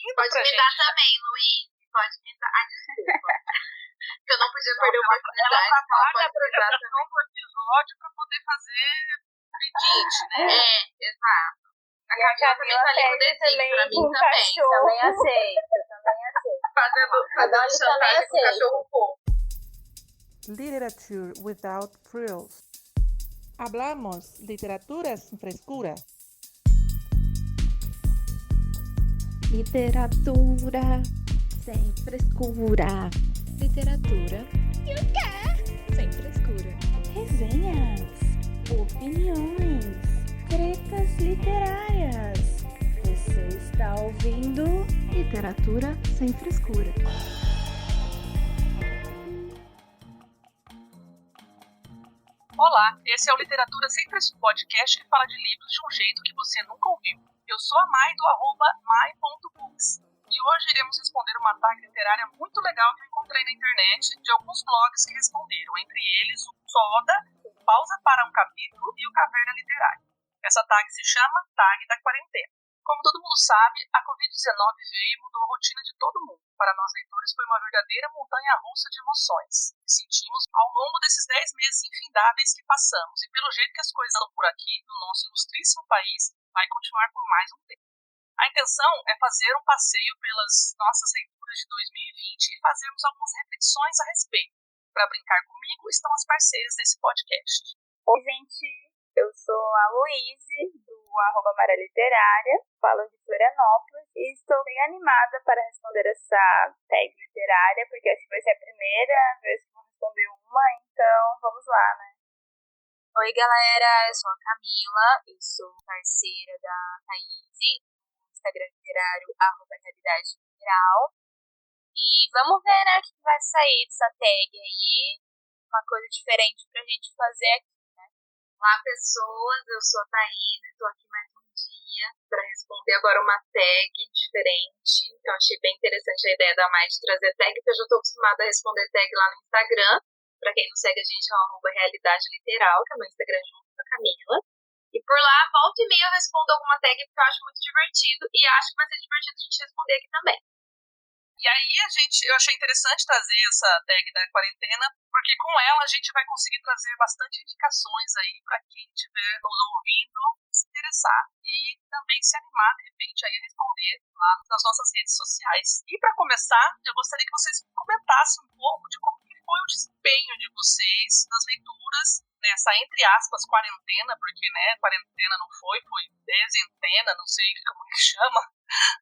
rindo Pode pra me gente. dar também, Luiz. Pode me dar. Desculpa. Que eu não podia perder a oportunidade. Ela trabalha Pode a me dar também. apresentação do episódio pra poder fazer edit, né? Exato. E a Camila tá ali com o pede dedinho, também pra mim com também. cachorro. Também aceito. Fazendo chantagem com o cachorro fofo. Literature without frills. Hablamos literatura sin frescura. Literatura sem frescura. Literatura e o quê? Sem frescura. Resenhas, opiniões, tretas literárias. Você está ouvindo Literatura sem frescura. Olá, esse é o Literatura Sem Frescura, podcast que fala de livros de um jeito que você nunca ouviu. Eu sou a Mai do @mai.books e hoje iremos responder uma tag literária muito legal que eu encontrei na internet de alguns blogs que responderam, entre eles o Soda, o Pausa para um Capítulo e o Caverna Literária. Essa tag se chama Tag da Quarentena. Como todo mundo sabe, a Covid-19 veio e mudou a rotina de todo mundo. Para nós leitores foi uma verdadeira montanha-russa de emoções que sentimos ao longo desses 10 meses infindáveis que passamos. E pelo jeito que as coisas andam por aqui, no nosso ilustríssimo país, vai continuar por mais um tempo. A intenção é fazer um passeio pelas nossas leituras de 2020 e fazermos algumas reflexões a respeito. Para brincar comigo estão as parceiras desse podcast. Oi, gente. Eu sou a Luíse, do @maraliterária, falo de Florianópolis, e estou bem animada para responder essa tag literária, porque acho que vai ser a primeira vez que vou responder uma, então vamos lá, né? Oi, galera, eu sou a Camila, eu sou parceira da Thaís, no Instagram literário, @realidade literal. E vamos ver, né, o que vai sair dessa tag aí, uma coisa diferente pra gente fazer aqui. Olá, pessoas, eu sou a Thaís e estou aqui mais um dia para responder agora uma tag diferente. Então, achei bem interessante a ideia da Mai de trazer tag, porque eu já estou acostumada a responder tag lá no Instagram. Para quem não segue a gente, é o @realidade literal, que é o meu Instagram junto com a Camila. E por lá, volta e meia, eu respondo alguma tag porque eu acho muito divertido e acho que vai ser divertido a gente responder aqui também. E aí eu achei interessante trazer essa tag da quarentena, porque com ela a gente vai conseguir trazer bastante indicações aí para quem estiver nos ouvindo se interessar e também se animar, de repente, aí a responder lá nas nossas redes sociais. E para começar, eu gostaria que vocês comentassem um pouco de como que foi o desempenho de vocês nas leituras nessa, entre aspas, quarentena, porque, né, quarentena não foi dezentena, não sei como que chama,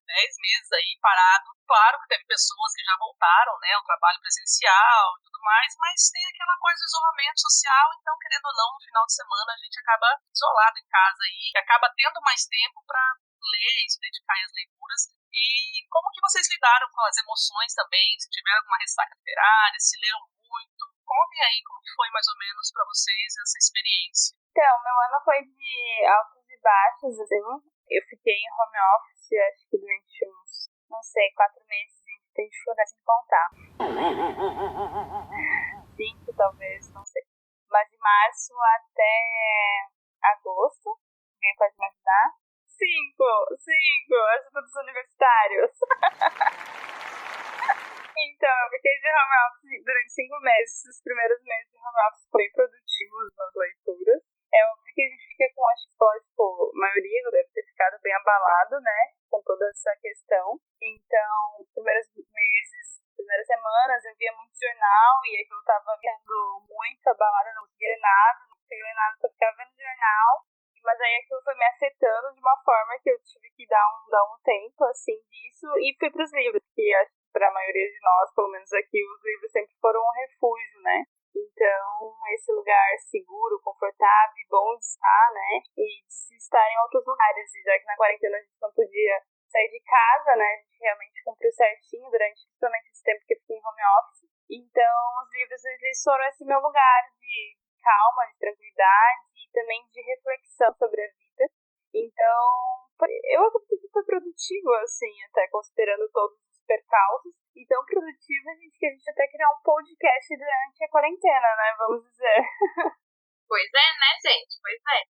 10 meses aí parado. Claro que teve pessoas que já voltaram, né, ao trabalho presencial e tudo mais, mas tem aquela coisa do isolamento social, então, querendo ou não, no final de semana a gente acaba isolado em casa aí, acaba tendo mais tempo para ler e se dedicar às leituras. E como que vocês lidaram com as emoções também, se tiveram alguma ressaca literária, se leram muito? Contem aí como que foi mais ou menos para vocês essa experiência. Então, meu ano foi de altos e baixos, assim. Eu fiquei em home office, acho que durante uns, não sei, 4 meses, a gente tem dificuldade em contar. 5 talvez, não sei. Mas de março até agosto, alguém pode me ajudar? 5, ajuda dos universitários. Então, eu fiquei de home office durante 5 meses. Os primeiros meses de home office foram bem produtivos nas leituras. É óbvio que a gente fica com, acho que tipo, a maioria deve ter ficado bem abalado, né, com toda essa questão. Então, os primeiros meses, primeiras semanas, eu via muito jornal e aí eu tava ficando muito abalada, não conseguia ler nada, só ficava vendo jornal. Mas aí aquilo foi me afetando de uma forma que eu tive que dar um tempo, assim, disso, e fui pros livros, que acho que pra maioria de nós, pelo menos aqui, os livros sempre foram um refúgio, né? Então, esse lugar seguro, confortável, bom de estar, né? E de se estar em outros lugares. E já que na quarentena a gente não podia sair de casa, né? A gente realmente cumpriu certinho durante principalmente esse tempo que eu fiquei em home office. Então, os livros, eles foram esse meu lugar de calma, de tranquilidade e também de reflexão sobre a vida. Então, eu acredito que foi produtivo, assim, até considerando todos os percalços. E tão produtivo que a gente até criou um podcast durante a quarentena, né? Vamos dizer. Pois é, né, gente? Pois é.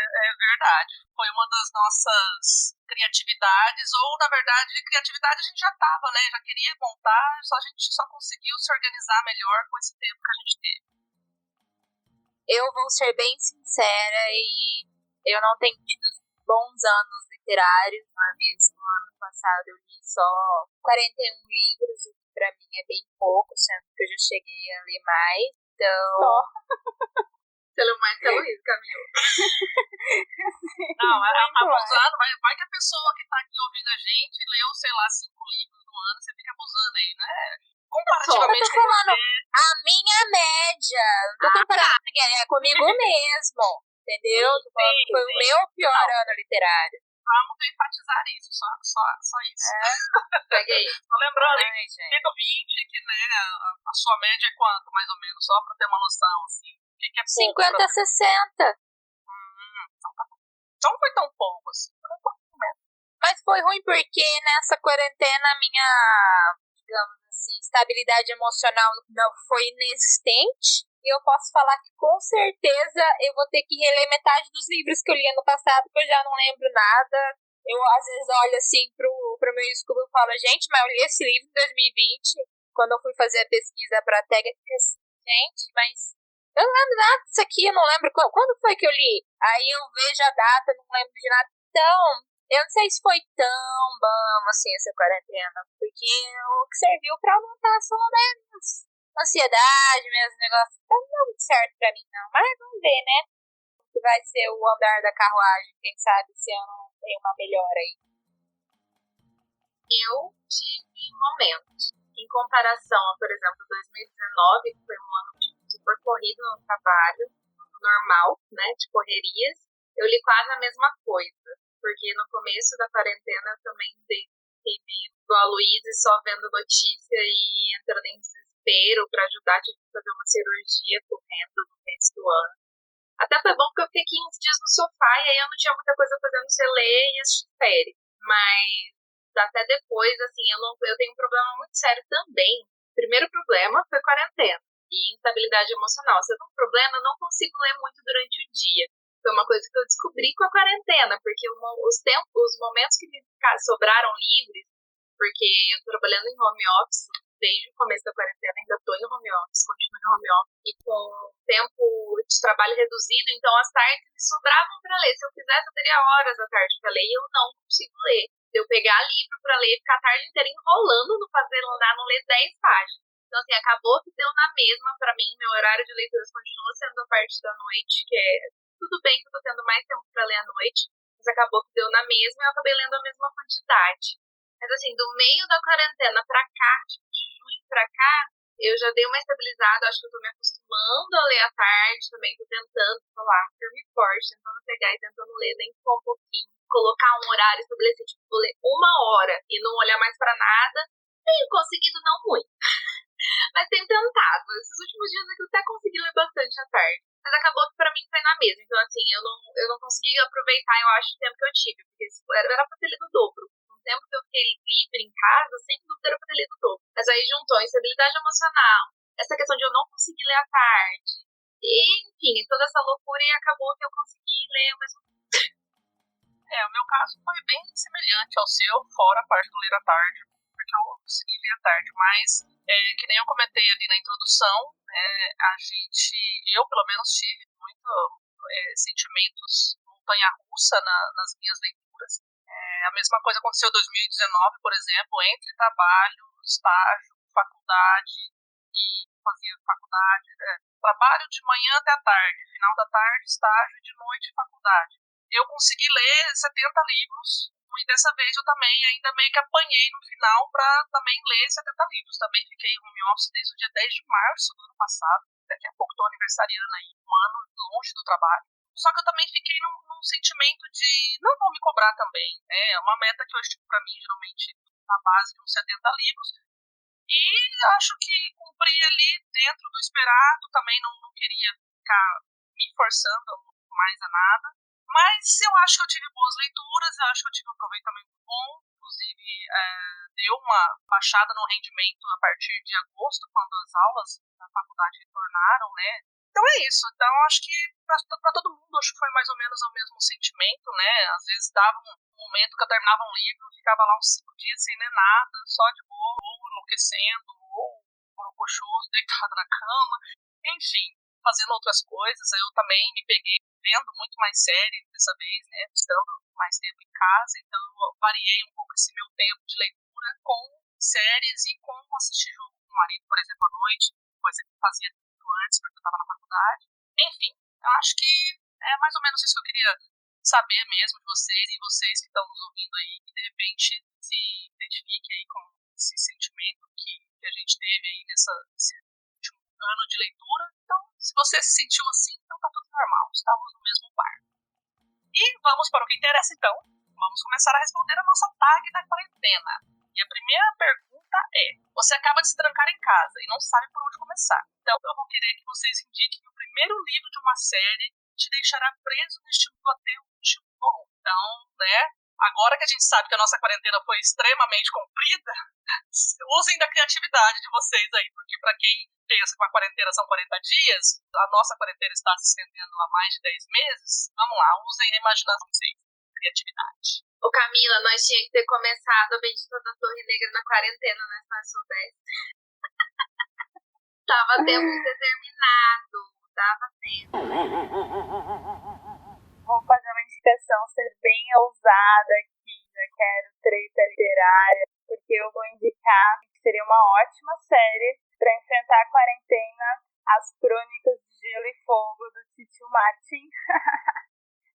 É verdade. Foi uma das nossas criatividades, ou na verdade, criatividade a gente já tava, né? Já queria montar, só a gente só conseguiu se organizar melhor com esse tempo que a gente teve. Eu vou ser bem sincera e eu não tenho tido bons anos literários, não é mesmo? No ano passado eu li só 41 livros, o que pra mim é bem pouco, sendo que eu já cheguei a ler mais. Então, Você leu mais que a Luísa, Camila. Não, muito abusando, vai que a pessoa que tá aqui ouvindo a gente leu, sei lá, 5 livros no ano, você fica abusando aí, né? eu Comparativamente tô com falando você. a minha média. Não tô comparando com ninguém, é comigo mesmo. Entendeu? Tô falando que foi o meu pior ano literário. Vamos enfatizar isso, só isso. Pega aí. Só lembrando, Ai, gente. 120, que né, a sua média é quanto, mais ou menos? Só pra ter uma noção, assim. O que é pouco? 50 a 60. Então não foi tão pouco, assim. Mas foi ruim porque nessa quarentena a minha, digamos assim, estabilidade emocional não foi inexistente. E eu posso falar que com certeza eu vou ter que reler metade dos livros que eu li ano passado, porque eu já não lembro nada. Eu às vezes olho assim pro meu estudo e falo, gente, mas eu li esse livro em 2020, quando eu fui fazer a pesquisa pra tag, eu fiquei assim, gente, mas eu não lembro nada disso aqui, eu não lembro quando foi que eu li. Aí eu vejo a data, não lembro de nada. Então, eu não sei se foi tão bom assim essa quarentena, porque o que serviu pra aumentar só, né, ansiedade, mesmo negócio, não deu muito certo pra mim não, mas vamos ver, né, o que vai ser o andar da carruagem, quem sabe se eu não tenho uma melhora aí. Eu tive momentos, em comparação a, por exemplo, 2019, que foi um ano super corrido no trabalho, normal, né, de correrias, eu li quase a mesma coisa, porque no começo da quarentena eu também fiquei meio igual a Luísa, só vendo notícia e entrando em desespero para ajudar, tive que fazer uma cirurgia correndo no começo do ano. Até foi bom porque eu fiquei 15 dias no sofá e aí eu não tinha muita coisa fazendo sem ler e assistir série. Mas até depois, assim, eu tenho um problema muito sério também. O primeiro problema foi quarentena e instabilidade emocional. Se eu tenho um problema, eu não consigo ler muito durante o dia. Foi uma coisa que eu descobri com a quarentena, porque os momentos que me sobraram livres, porque eu tô trabalhando em home office desde o começo da quarentena, ainda tô em home office, continuo em home office, e com tempo de trabalho reduzido, então as tardes me sobravam para ler. Se eu quisesse, eu teria horas à tarde para ler, e eu não consigo ler. Eu pegar livro para ler, ficar a tarde inteira enrolando no fazer lá, não ler 10 páginas. Então, assim, acabou que deu na mesma para mim. Meu horário de leituras continua sendo a parte da noite, que é tudo bem que eu tô tendo mais tempo para ler à noite, mas acabou que deu na mesma e eu acabei lendo a mesma quantidade. Mas, assim, do meio da quarentena pra cá, tipo, de junho pra cá, eu já dei uma estabilizada, acho que eu tô me acostumando a ler à tarde também, tô tentando falar firme e forte, tentando pegar e tentando ler, nem ficou um pouquinho, colocar um horário, estabelecer, tipo, vou ler 1 hora e não olhar mais pra nada. Tenho conseguido não muito, mas tenho tentado. Esses últimos dias aqui eu até consegui ler bastante à tarde, mas acabou que pra mim foi na mesa, então assim, eu não consegui aproveitar, eu acho, o tempo que eu tive, porque era pra ter lido o dobro. O tempo que eu fiquei livre em casa, sem dúvida era pra ter lido o dobro. Mas aí juntou a instabilidade emocional, essa questão de eu não conseguir ler à tarde, e, enfim, toda essa loucura, e acabou que eu consegui ler ao mesmo tempo. O meu caso foi bem semelhante ao seu, fora a parte do ler à tarde, porque eu consegui ler à tarde, mas, que nem eu comentei ali na introdução, eu pelo menos tive muito sentimentos montanha-russa nas minhas leituras. A mesma coisa aconteceu em 2019, por exemplo, entre trabalho, estágio, faculdade, e fazia faculdade, trabalho de manhã até a tarde, final da tarde, estágio, de noite, faculdade. Eu consegui ler 70 livros, e dessa vez eu também ainda meio que apanhei no final para também ler 70 livros. Também fiquei em home office desde o dia 10 de março do ano passado, daqui a pouco estou aniversariando aí, um ano longe do trabalho. Só que eu também fiquei num sentimento de não vou me cobrar também. É uma meta que eu estipulo para mim, geralmente, na base de uns 70 livros. E acho que cumpri ali dentro do esperado. Também não queria ficar me forçando mais a nada. Mas eu acho que eu tive boas leituras, eu acho que eu tive um aproveitamento bom. Inclusive, deu uma baixada no rendimento a partir de agosto, quando as aulas da faculdade retornaram, né? Então é isso. Então acho que pra todo mundo acho que foi mais ou menos o mesmo sentimento, né? Às vezes dava um momento que eu terminava um livro, ficava lá uns 5 dias sem ler nada, só de boa, ou enlouquecendo, ou borocochoso, deitado na cama, enfim, fazendo outras coisas. Aí eu também me peguei vendo muito mais série dessa vez, né? Estando mais tempo em casa, então eu variei um pouco esse meu tempo de leitura com séries e com assistir jogo com o marido, por exemplo, à noite, coisa que eu fazia muito antes, porque eu estava na faculdade. Enfim, eu acho que é mais ou menos isso que eu queria saber mesmo de vocês e vocês que estão nos ouvindo aí, que de repente se identifiquem aí com esse sentimento que a gente teve aí nesse último ano de leitura. Então, se você se sentiu assim, então tá tudo normal, estamos no mesmo barco. E vamos para o que interessa então. Vamos começar a responder a nossa tag da quarentena. E a primeira pergunta é: você acaba de se trancar em casa e não sabe por onde começar. Então eu vou querer que vocês indiquem o primeiro livro de uma série que te deixará preso neste mundo até o último tom. Então, né, agora que a gente sabe que a nossa quarentena foi extremamente comprida, usem da criatividade de vocês aí, porque para quem pensa que a quarentena são 40 dias, a nossa quarentena está se estendendo há mais de 10 meses, vamos lá, usem a imaginação de vocês, criatividade. Ô Camila, nós tínhamos que ter começado a Bendita da Torre Negra na quarentena, né, se nós soubéssemos. Tava tempo de ter terminado, tava tempo. Vou fazer uma indicação, ser bem ousada aqui, já quero treta literária, porque eu vou indicar que seria uma ótima série para enfrentar a quarentena, As Crônicas de Gelo e Fogo, do Titio Martin.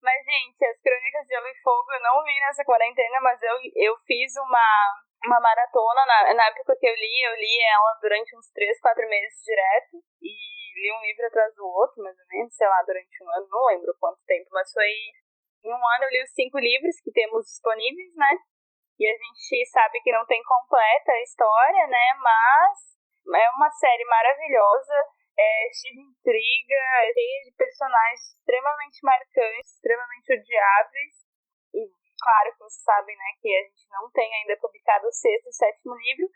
Mas, gente, As Crônicas de Gelo e Fogo eu não li nessa quarentena, mas eu fiz uma maratona na época que eu li ela durante uns 3, 4 meses direto, e li um livro atrás do outro, mais ou menos, sei lá, durante um ano, não lembro quanto tempo, mas foi em um ano eu li os 5 livros que temos disponíveis, né? E a gente sabe que não tem completa a história, né? Mas é uma série maravilhosa, cheia de intriga, cheia de personagens extremamente marcantes, extremamente odiáveis. E claro que vocês sabem, né, que a gente não tem ainda publicado o 6º e 7º livro,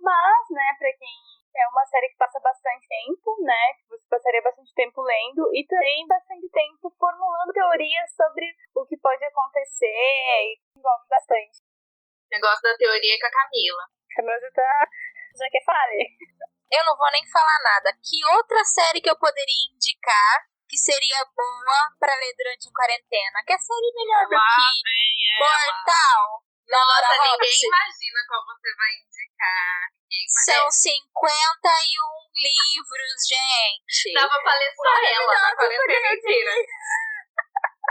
mas, né, pra quem é uma série que passa bastante tempo, né, que você passaria bastante tempo lendo e também bastante tempo formulando teorias sobre o que pode acontecer e envolve bastante. Negócio da teoria com a Camila. Camila já quer falar, né? Eu não vou nem falar nada. Que outra série que eu poderia indicar que seria boa pra ler durante a quarentena? Que série melhor do que Mortal? Nossa, ninguém imagina qual você vai indicar. São 51 livros, gente. Dava pra ler só ela na quarentena inteira.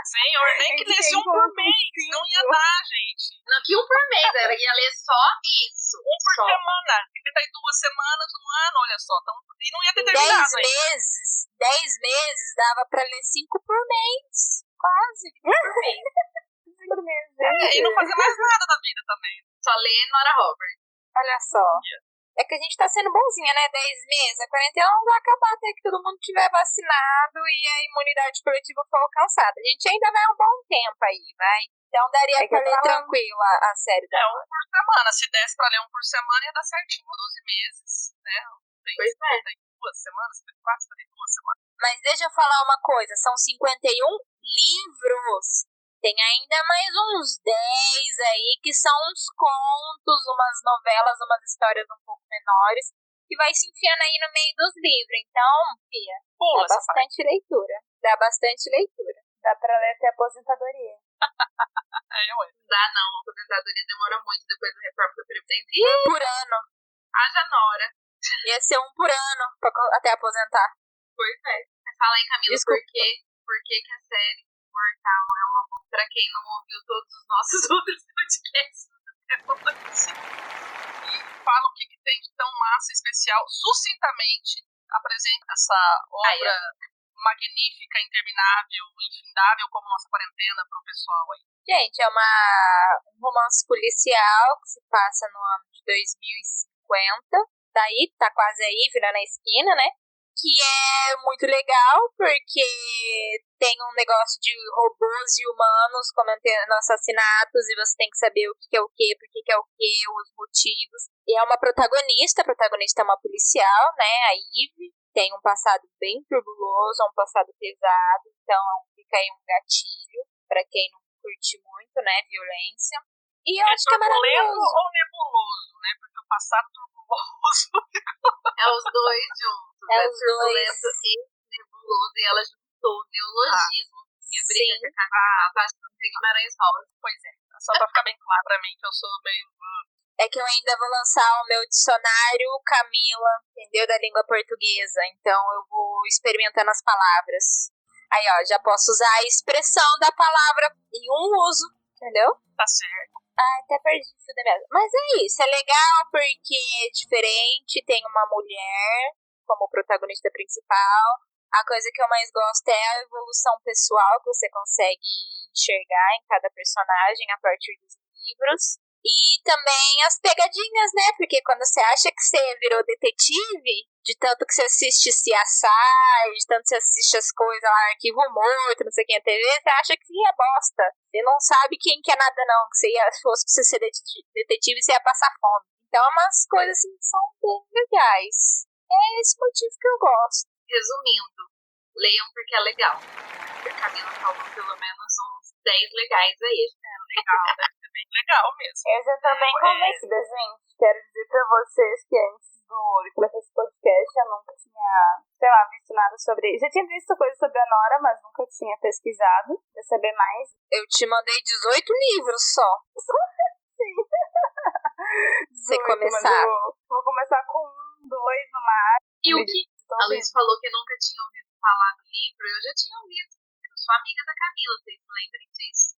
Senhor, nem que lesse um por mês, não ia dar, gente. Não, que um por mês, ela ia ler só isso. Um por semana, 32 semanas no ano, olha só. Então, e não ia ter terminado 10 meses dava pra ler 5 por mês. Quase, por mês. E não fazer mais nada da vida também. Só ler Nora Roberts. Olha só. É que a gente tá sendo bonzinha, né? 10 meses. A quarentena não vai acabar até que todo mundo estiver vacinado e a imunidade coletiva for alcançada. A gente ainda vai um bom tempo aí, vai. Então daria pra ler tranquilo a série da um por semana. Se desse pra ler um por semana, ia dar certinho 12 meses, né? Tem 52 semanas, 54, 52 semanas. Mas deixa eu falar uma coisa. São 51 livros. Tem ainda mais uns 10 aí, que são uns contos, umas novelas, umas histórias um pouco menores, que vai se enfiando aí no meio dos livros. Então, Fia, dá bastante leitura. Dá bastante leitura. Dá pra ler até aposentadoria. Dá não, a aposentadoria demora muito depois da reforma da Previdência. Por ano. Haja Nora. Ia ser um por ano, até aposentar. Pois é. Fala aí, Camila, por que a série Mortal é uma boa pra quem não ouviu todos os nossos outros podcasts até hoje. E fala o que tem de tão massa especial, sucintamente apresenta essa obra magnífica, interminável, infindável como nossa quarentena pro pessoal aí. Gente, é um romance policial que se passa no ano de 2050. Daí, tá quase aí, virando a esquina, né? Que é muito legal, porque tem um negócio de robôs e humanos cometendo assassinatos, e você tem que saber o que é o que, por que é o que, os motivos. E é uma protagonista, a protagonista é uma policial, né, a Eve, tem um passado bem turbuloso, um passado pesado, então fica aí um gatilho pra quem não curte muito, né, violência. E eu acho que é turbulento maravilhoso. ou nebuloso, né? Porque o passado turbuloso. É os dois juntos. É os turbulento e nebuloso. E ela juntou neologismo. E a briga que a Camila tá achando que Guimarães Rosa. Pois é. Só pra ficar bem claro pra mim que eu sou meio. É que eu ainda vou lançar o meu dicionário Camila, entendeu? Da língua portuguesa. Então eu vou experimentando as palavras. Aí, ó, já posso usar a expressão da palavra em um uso, entendeu? Tá certo. Até perdi o fio da meada. Mas é isso, é legal porque é diferente, tem uma mulher como protagonista principal. A coisa que eu mais gosto é a evolução pessoal que você consegue enxergar em cada personagem a partir dos livros. E também as pegadinhas, né? Porque quando você acha que você virou detetive, de tanto que você assiste CSI, de tanto que você assiste as coisas lá, Arquivo Morto, não sei quem é TV, você acha que é bosta. Você não sabe quem que é nada não, que se fosse pra você ser detetive, você ia passar fome. Então é umas coisas assim que são bem legais. É esse motivo que eu gosto. Resumindo, leiam porque é legal. A Camila falou pelo menos uns 10 legais aí. Legal, deve ser bem legal mesmo. Eu já tô bem convencida, gente. Quero dizer pra vocês que antes de começar esse podcast eu nunca tinha, visto nada sobre... Já tinha visto coisas sobre a Nora, mas nunca tinha pesquisado pra saber mais. Eu te mandei 18 livros só. Sim. Você começar. Vou começar com 1, 2 no máximo. E o que a Luiz falou que nunca tinha ouvido falar do livro, eu já tinha ouvido. Eu sou amiga da Camila, vocês lembrem disso?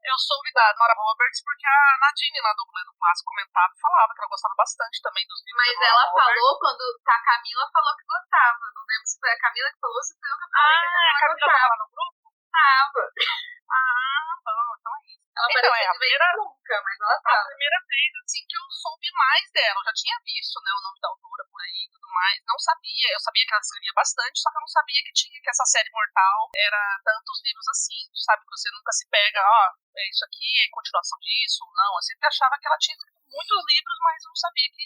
Eu soube da Nora Roberts porque a Nadine lá do Lendo Clássico comentava e falava que ela gostava bastante também dos livros. Mas ela falou quando a Camila falou que gostava. Não lembro se foi a Camila que falou ou se foi eu que falei que a Camila gostava. no grupo? Tava. Bom, então é isso. Ela Então, parecia de vez em nunca, mas ela A tava. primeira vez, assim, que eu soube mais dela. Eu já tinha visto, né, o nome da autora por aí e tudo mais. Não sabia. Eu sabia que ela escrevia bastante, só que eu não sabia que essa série Mortal era tantos livros assim. Sabe, que você nunca se pega, é isso aqui, é continuação disso ou não. Eu sempre achava que ela tinha escrito muitos livros, mas eu não sabia que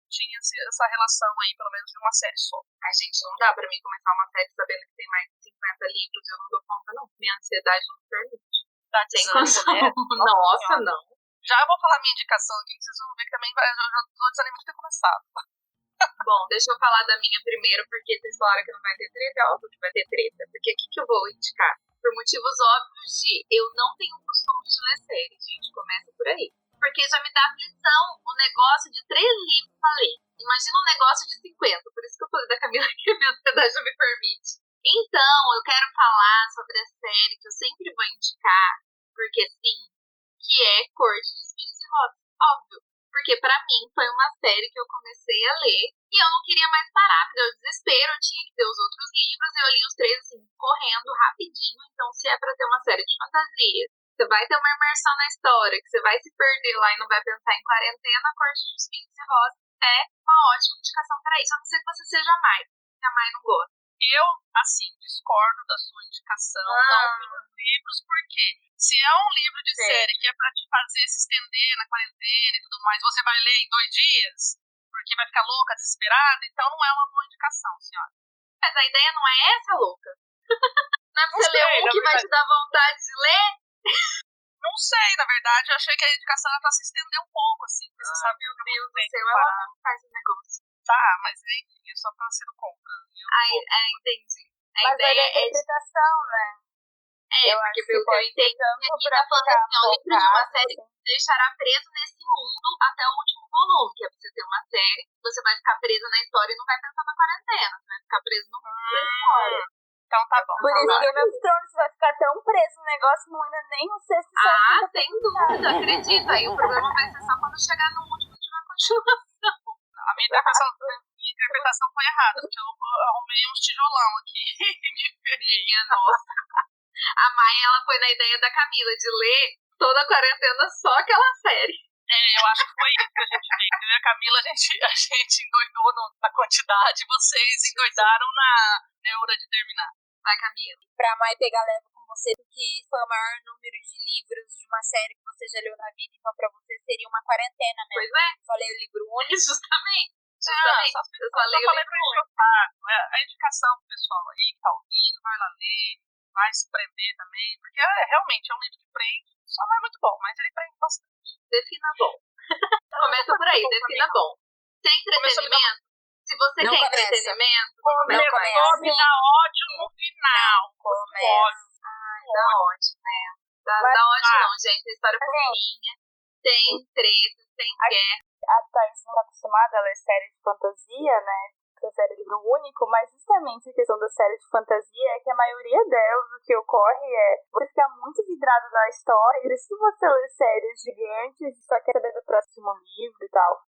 tinha essa relação aí, pelo menos de uma série só. A gente não dá pra mim começar uma série sabendo que tem mais de 50 livros. Eu não dou conta, não. Minha ansiedade não me permite. Tá Sem desânimo, condição. né? Nossa, não. Já vou falar minha indicação aqui, que vocês vão ver que também eu já tô desanimado de ter começado. Bom, deixa eu falar da minha primeiro, porque vocês falaram que não vai ter treta, é óbvio que vai ter treta. Porque o que eu vou indicar? Por motivos óbvios de eu não tenho costume de ler série, gente. Começa por aí. Porque já me dá aflição o negócio de 3 livros pra ler. Imagina um negócio de 50. Por isso que eu falei da Camila que a minha ansiedade não me permite. Então, eu quero falar sobre a série que eu sempre vou indicar, porque sim, que é Corte de Espinhos e Rosas. Óbvio. Porque pra mim foi uma série que eu comecei a ler e eu não queria mais parar, me deu desespero, eu tinha que ter os outros livros, eu li os 3 assim, correndo, rapidinho. Então, se é pra ter uma série de fantasia, você vai ter uma imersão na história, que você vai se perder lá e não vai pensar em quarentena, Corte de Espinhos e Rosas é uma ótima indicação pra isso. A não ser que você seja a Mai, que a Mai não gosta. Eu, assim, discordo da sua indicação, não pelos livros, porque se é um livro de série que é pra te fazer se estender na quarentena e tudo mais, você vai ler em 2 dias, porque vai ficar louca, desesperada, então não é uma boa indicação, senhora. Mas a ideia não é essa, louca? Não é pra você ler um que vai te dar vontade de ler? Não sei, na verdade, eu achei que a indicação era pra se estender um pouco, assim, porque você sabe, meu Deus do céu, ela não faz o negócio. Tá, mas enfim, é só pra ser do contra. Entendi. A Mas ideia é interpretação, né? Porque pelo que eu entendi, aqui tá falando assim, o livro de uma série que te deixará preso nesse mundo até o último volume, que é pra você ter uma série, você vai ficar presa na história e não vai pensar na quarentena, você vai ficar preso no mundo da história. Então tá bom. Por isso, Game of Thrones vai ficar tão preso no negócio, não ainda nem o 6º e 7º. Sem dúvida, acredito. Aí o problema vai ser só quando chegar no último e tiver continuação. A minha interpretação foi errada, porque eu arrumei uns tijolão aqui. Minha nossa. A Maia, ela foi na ideia da Camila de ler toda a quarentena só aquela série. Eu acho que foi isso que a gente fez. Eu e a Camila, a gente endoidou na quantidade, vocês endoidaram na neura de terminar. Vai, Camila. Pra Mai pegar leve com você, porque foi o maior número de livros de uma série que você já leu na vida, então pra você seria uma quarentena, né? Pois é. Só ler o livro único. Justamente. Justamente. Eu só leio falei pra livro. a indicação pro pessoal aí que tá ouvindo, vai lá ler, vai se prender também, porque realmente é um livro que prende, só não é muito bom, mas ele prende bastante. Defina bom. Começa por aí, defina bom. Tem entretenimento? Se você Não quer começa. entretenimento, Não começa. Me dá ódio no final. Começa. dá ódio, né? Dá ódio não, gente. A história é fofinha. Tem treta, tem guerra. A Thais não tá acostumada a ler série de fantasia, né? Prefere livro único, mas justamente a questão da série de fantasia é que a maioria delas, o que ocorre é você ficar muito vidrado na história, e se você lê séries gigantes, só quer saber do próximo livro e tal.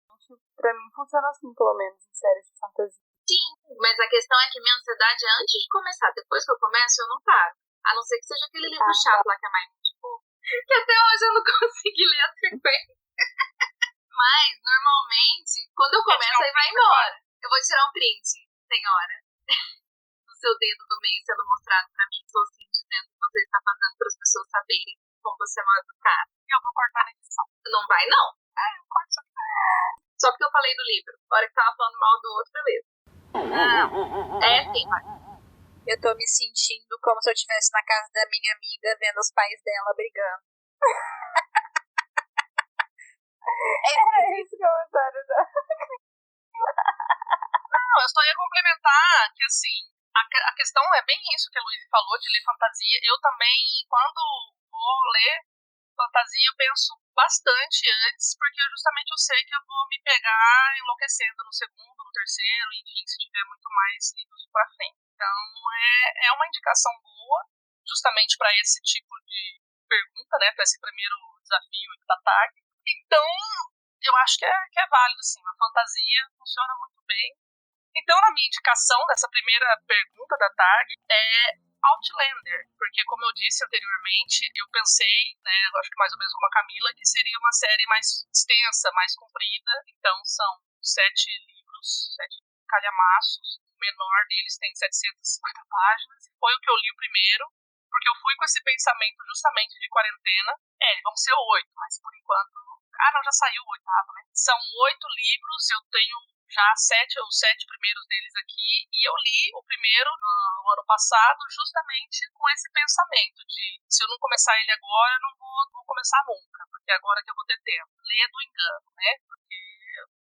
Pra mim funciona assim, pelo menos, em séries de fantasia. Sim, mas a questão é que minha ansiedade é antes de começar. Depois que eu começo, eu não paro. A não ser que seja aquele livro chato lá que a Mai indicou, que até hoje eu não consegui ler a sequência. Mas, normalmente, quando eu começo, aí vai embora. Eu vou tirar um print, senhora, do seu dedo do meio sendo mostrado pra mim, sozinho, dizendo que você está fazendo para as pessoas saberem como você é mal educado. E eu vou cortar na edição. Não vai, não. Eu corto isso aqui. Só porque eu falei do livro. A hora que tava falando mal do outro, beleza. É sim, vai. Eu tô me sentindo como se eu estivesse na casa da minha amiga vendo os pais dela brigando. É esse comentário da... Não, eu só ia complementar que, assim, a questão é bem isso que a Luísa falou, de ler fantasia. Eu também, quando vou ler fantasia, eu penso bastante antes, porque justamente eu sei que eu vou me pegar enlouquecendo no segundo, no terceiro, enfim, se tiver muito mais livros pra frente. Então, é uma indicação boa, justamente para esse tipo de pergunta, né, para esse primeiro desafio da TAG. Então, eu acho que é válido, sim. A fantasia funciona muito bem. Então, a minha indicação dessa primeira pergunta da TAG é Outlander, porque, como eu disse anteriormente, eu pensei, né, eu acho que mais ou menos como a Camila, que seria uma série mais extensa, mais comprida. Então, são 7 livros, 7 calhamaços. O menor deles tem 750 páginas. Foi o que eu li o primeiro, porque eu fui com esse pensamento justamente de quarentena. Vão ser 8, mas por enquanto... não, já saiu o 8º, né? São 8 livros, eu tenho já os 7 primeiros deles aqui, e eu li o primeiro no ano passado justamente com esse pensamento de, se eu não começar ele agora, eu não vou começar nunca, porque agora que eu vou ter tempo. Ler do engano, né? Porque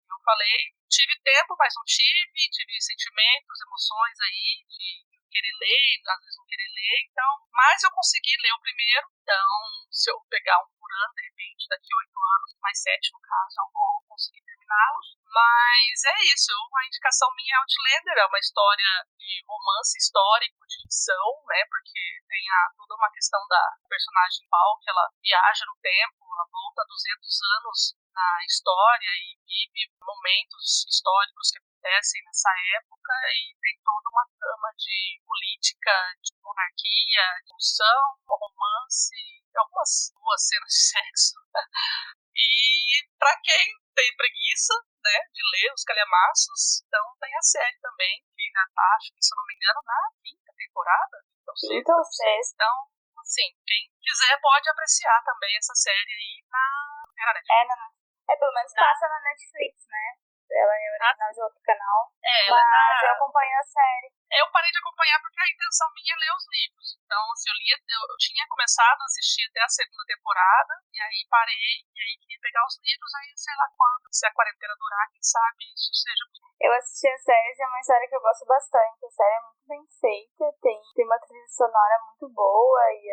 eu falei, tive tempo, mas não tive sentimentos, emoções aí de querer ler, às vezes não querer ler, então, mas eu consegui ler o primeiro, então, se eu pegar um por ano, de repente, daqui 8 anos, mais 7 no caso, eu vou conseguir terminá-los, mas é isso, a indicação minha é Outlander, é uma história de romance histórico, de ficção, né, porque tem toda uma questão da personagem Val, que ela viaja no tempo, ela volta 200 anos na história e vive momentos históricos que acontecem nessa época, e tem toda uma trama de política, de monarquia, de função, romance, algumas boas cenas de sexo. E pra quem tem preguiça, né, de ler os calhamaços, então tem a série também, que já tá, acho que, se eu não me engano, na 5ª temporada. Então, sexta. Então, assim, quem quiser pode apreciar também essa série aí na Netflix. Pelo menos passa na Netflix, né? Ela é original de outro canal. Mas eu acompanho a série. Eu parei de acompanhar porque a intenção minha é ler os livros. Então, assim, eu tinha começado a assistir até a 2ª temporada, e aí parei, e aí queria pegar os livros, aí sei lá quando, se a quarentena durar, quem sabe isso seja possível. Eu assisti a série, é uma história que eu gosto bastante. A série é muito bem feita, tem uma trilha sonora muito boa, e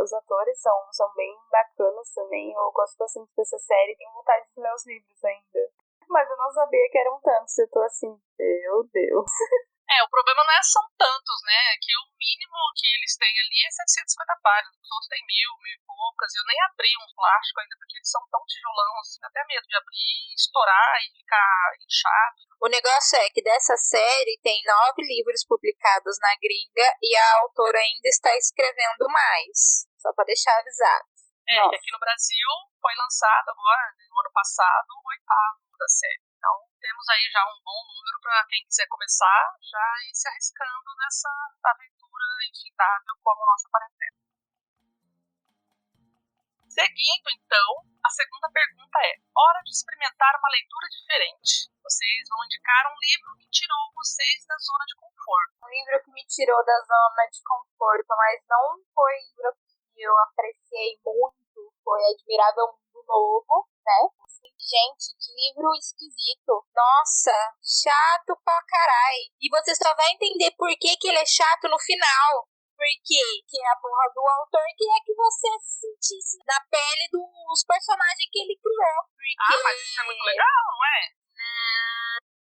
os atores são bem bacanas também. Eu gosto bastante dessa série, tenho vontade de ler os livros ainda. Mas eu não sabia que eram tantos, eu tô assim, meu Deus. O problema não são tantos, né? É que o mínimo que eles têm ali é 750 páginas, os outros têm 1.000 e poucas. Eu nem abri um plástico ainda porque eles são tão tijolão, assim, até medo de abrir, estourar e ficar inchado. O negócio é que dessa série tem 9 livros publicados na gringa e a autora ainda está escrevendo mais, só para deixar avisado. E aqui no Brasil foi lançado agora, no ano passado, o 8º da série. Então, temos aí já um bom número para quem quiser começar, já ir se arriscando nessa aventura infindável como a nossa quarentena. Seguindo, então, a segunda pergunta é: hora de experimentar uma leitura diferente. Vocês vão indicar um livro que tirou vocês da zona de conforto. Um livro que me tirou da zona de conforto, mas não foi um livro que eu apreciei muito, foi Admirável Mundo Novo, né? Gente, que livro esquisito. Nossa, chato pra carai. E você só vai entender por que ele é chato no final. Porque que é a porra do autor que é que você se sentisse na pele dos personagens que ele criou. Porque... mas isso é muito legal, não é?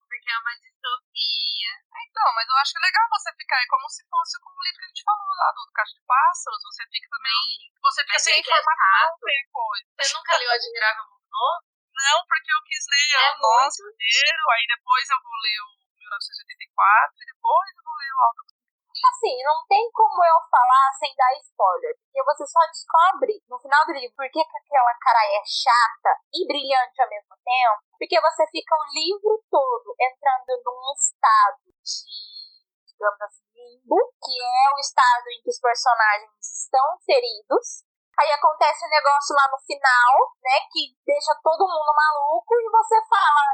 Porque é uma distopia. Então, mas eu acho que é legal você ficar, é como se fosse como o livro que a gente falou lá do Caixa de Pássaros, você fica também, você fica sem informação, sem coisa. Você nunca leu Admirável Mundo Novo? Não, porque eu quis ler o nosso primeiro, aí depois eu vou ler o 1984 e depois eu vou ler o Alto. Assim, não tem como eu falar sem dar spoiler, porque você só descobre no final do livro por que aquela cara é chata e brilhante ao mesmo tempo, porque você fica o livro todo entrando num estado de, digamos assim, limbo, que é o estado em que os personagens estão feridos. Aí acontece um negócio lá no final, né, que deixa todo mundo maluco e você fala,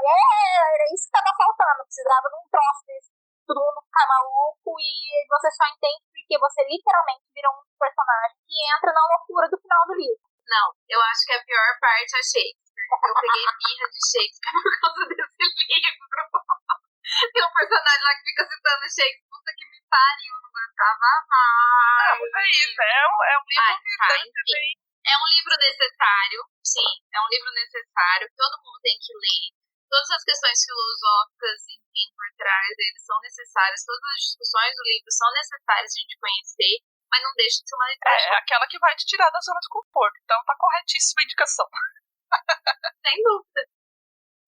era isso que tava faltando, precisava de um troço desse. Todo mundo ficar maluco e você só entende porque você literalmente virou um personagem que entra na loucura do final do livro. Não, eu acho que a pior parte é Shakespeare. Eu peguei birra de Shakespeare por causa desse livro. Tem um personagem lá que fica citando Shakespeare, puta que me pariu, não aguentava mais. Mas é isso, é um livro que enfim. É um livro necessário, sim, é um livro necessário, que todo mundo tem que ler. Todas as questões filosóficas, enfim, por trás deles são necessárias. Todas as discussões do livro são necessárias de a gente conhecer, mas não deixa de ser uma leitura. É aquela que vai te tirar da zona de conforto. Então tá corretíssima a indicação. Sem dúvida.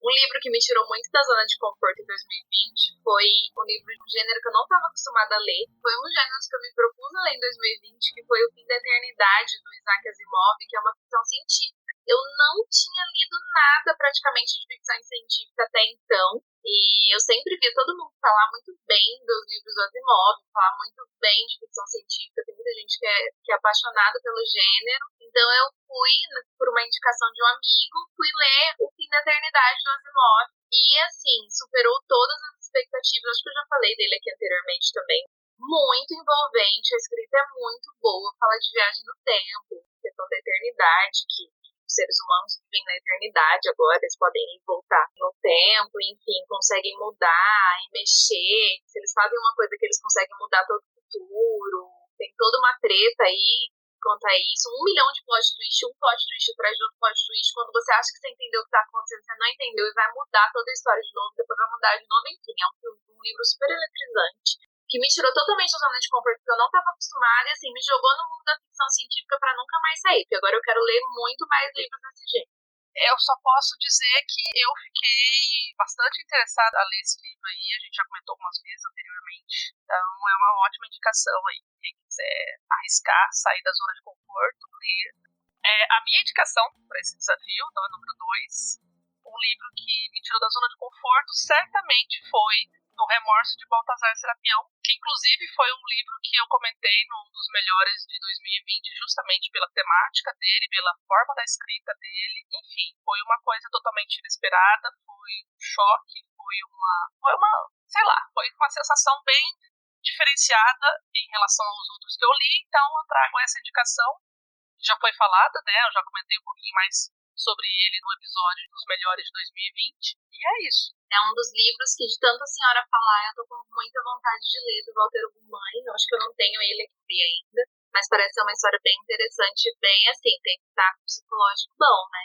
Um livro que me tirou muito da zona de conforto em 2020 foi um livro de um gênero que eu não estava acostumada a ler. Foi um dos gêneros que eu me propus a ler em 2020, que foi O Fim da Eternidade, do Isaac Asimov, que é uma ficção científica. Eu não tinha lido nada praticamente de ficção científica até então, e eu sempre via todo mundo falar muito bem dos livros do Asimov, falar muito bem de ficção científica, tem muita gente que é apaixonada pelo gênero, então eu fui, por uma indicação de um amigo, fui ler O Fim da Eternidade do Asimov, e assim, superou todas as expectativas, acho que eu já falei dele aqui anteriormente também. Muito envolvente, a escrita é muito boa, fala de viagem no tempo, questão da eternidade, que os seres humanos vivem na eternidade agora, eles podem voltar no tempo, enfim, conseguem mudar e mexer. Se eles fazem uma coisa que eles conseguem mudar todo o futuro, tem toda uma treta aí quanto a isso, 1 milhão de plot twist, um plot twist atrás de outro plot twist, quando você acha que você entendeu o que está acontecendo, você não entendeu e vai mudar toda a história de novo, depois vai mudar de novo, enfim, é um livro super eletrizante, que me tirou totalmente da zona de conforto, porque eu não estava acostumada, e assim, me jogou no mundo da ficção científica para nunca mais sair, porque agora eu quero ler muito mais livros desse jeito. Eu só posso dizer que eu fiquei bastante interessada a ler esse livro aí, a gente já comentou algumas vezes anteriormente, então é uma ótima indicação aí, quem quiser arriscar, sair da zona de conforto, ler. A minha indicação para esse desafio, então é número 2, um livro que me tirou da zona de conforto, certamente foi No Remorso de Baltazar Serapião, que inclusive foi um livro que eu comentei num dos melhores de 2020, justamente pela temática dele, pela forma da escrita dele, enfim, foi uma coisa totalmente inesperada, foi um choque, foi uma sensação bem diferenciada em relação aos outros que eu li, então eu trago essa indicação, que já foi falada, né, eu já comentei um pouquinho mais sobre ele no episódio dos melhores de 2020, e é isso. É um dos livros que, de tanta senhora falar, eu tô com muita vontade de ler, do Walter Ugumãe. Eu acho que eu não tenho ele aqui ainda, mas parece ser uma história bem interessante, bem assim, tem que estar com psicológico bom, né,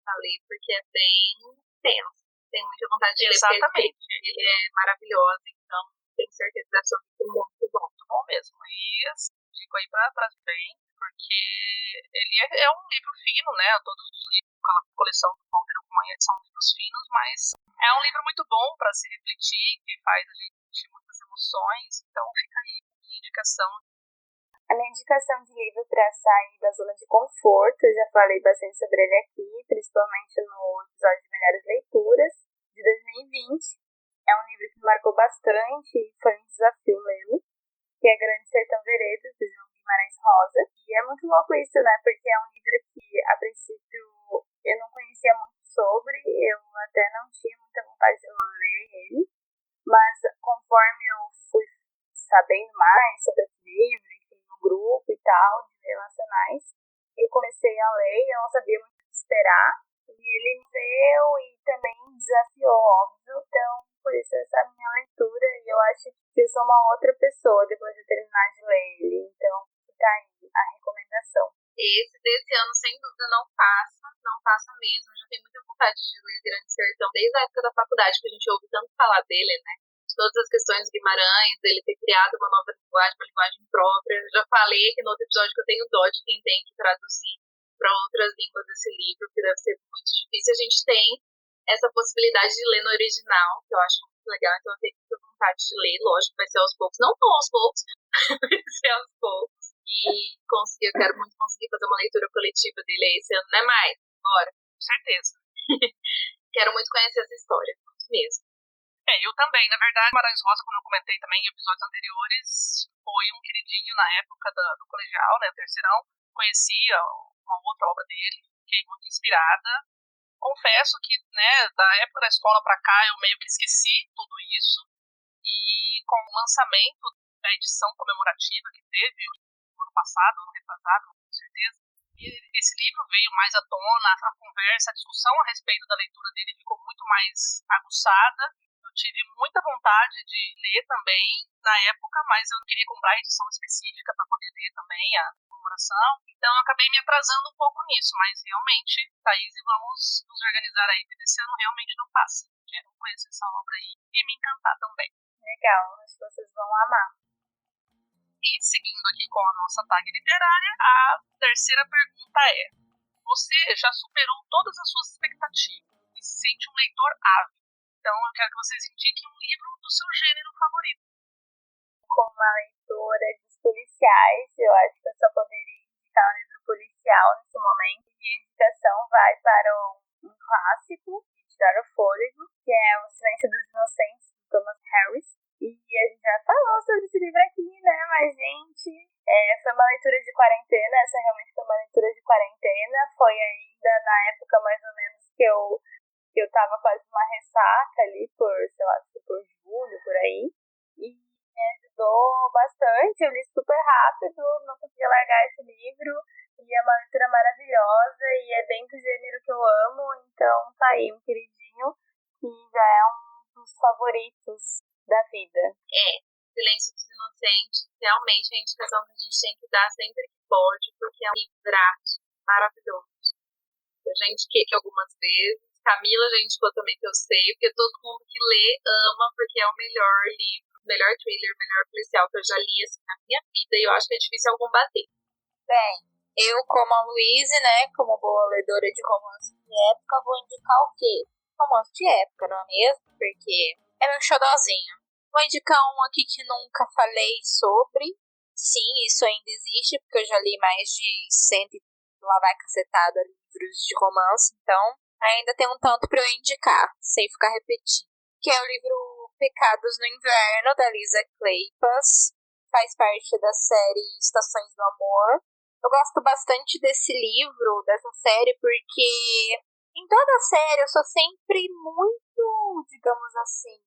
pra ler, porque é bem tenso. Tenho muita vontade de ler, exatamente, porque ele é maravilhoso, então tenho certeza que deve ser muito bom. Muito bom mesmo, e assim, fico aí pra bem, porque ele é um livro fino, né, todos os livros, aquela coleção do Walter Ugumãe são livros finos, mas é um livro muito bom para se refletir, que faz a gente sentir muitas emoções, então fica aí a minha indicação. A minha indicação de livro para sair da zona de conforto, eu já falei bastante sobre ele aqui, principalmente no episódio de Melhores Leituras de 2020. É um livro que me marcou bastante e foi um desafio lê-lo, que é Grande Sertão Veredas, do João Guimarães Rosa. E é muito louco isso, né? Porque é um livro que, sou uma outra pessoa depois de terminar de ler ele. Então, tá aí a recomendação. Esse desse ano, sem dúvida, não passa mesmo. Eu já tenho muita vontade de ler Grande Sertão, desde a época da faculdade, que a gente ouve tanto falar dele, né? De todas as questões do Guimarães, dele ter criado uma nova linguagem, uma linguagem própria. Eu já falei aqui no outro episódio que eu tenho dó de quem tem que traduzir para outras línguas esse livro, que deve ser muito difícil. A gente tem essa possibilidade de ler no original, que eu acho muito legal, então eu tenho muita vontade de ler. Lógico, vai ser aos poucos, não tão aos poucos, vai ser aos poucos. E eu quero muito conseguir fazer uma leitura coletiva dele aí esse ano, né, Mai? Bora. Com certeza. Quero muito conhecer essa história, muito mesmo. Eu também. Na verdade, Guimarães Rosa, como eu comentei também em episódios anteriores, foi um queridinho na época do colegial, né, terceirão. Conhecia uma outra obra dele, fiquei muito inspirada. Confesso que, né, da época da escola pra cá, eu meio que esqueci tudo isso. E com o lançamento da edição comemorativa que teve ano passado, ano retrasado, com certeza, e esse livro veio mais à tona, a conversa, a discussão a respeito da leitura dele ficou muito mais aguçada. Eu tive muita vontade de ler também na época, mas eu não queria comprar a edição específica para poder ler também a comemoração. Então eu acabei me atrasando um pouco nisso, mas realmente, Thaís, vamos nos organizar aí, porque esse ano realmente não passa. Quero conhecer essa obra aí e me encantar também. Legal, acho que vocês vão amar. E seguindo aqui com a nossa tag literária, a terceira pergunta é: você já superou todas as suas expectativas e se sente um leitor ávido? Então eu quero que vocês indiquem um livro do seu gênero favorito. Como uma leitora de policiais, eu acho que eu só poderia indicar um livro policial nesse momento. Minha indicação vai para um clássico de tirar o fôlego, que é O Silêncio dos Inocentes, de Thomas Harris. E a gente já falou sobre esse livro aqui, né? Mas, gente, foi uma leitura de quarentena. Essa realmente foi uma leitura de quarentena. Foi ainda na época, mais ou menos, que eu tava quase uma ressaca ali por, sei lá, por julho, por aí. E me ajudou bastante. Eu li super rápido, não conseguia largar esse livro. E é uma leitura maravilhosa e é bem do gênero que eu amo. Então, tá aí, um queridinho, que já é um dos favoritos da vida. Silêncio dos Inocentes, realmente é a indicação que a gente tem que dar sempre que pode, porque é um livraço maravilhoso. Eu já indiquei aqui algumas vezes, Camila já indicou também, que eu sei, porque todo mundo que lê ama, porque é o melhor livro, o melhor thriller, o melhor policial que eu já li assim, na minha vida, e eu acho que é difícil algum bater. Bem, eu, como a Luíse, né, como boa ledora de romance de época, vou indicar o quê? Romance de época, não é mesmo? Porque é meu xodózinho. Vou indicar um aqui que nunca falei sobre. Sim, isso ainda existe, porque eu já li mais de 100 lá vai cacetada livros de romance, então ainda tem um tanto pra eu indicar, sem ficar repetindo. Que é o livro Pecados no Inverno, da Lisa Kleypas. Faz parte da série Estações do Amor. Eu gosto bastante desse livro, dessa série, porque em toda a série eu sou sempre muito, digamos assim,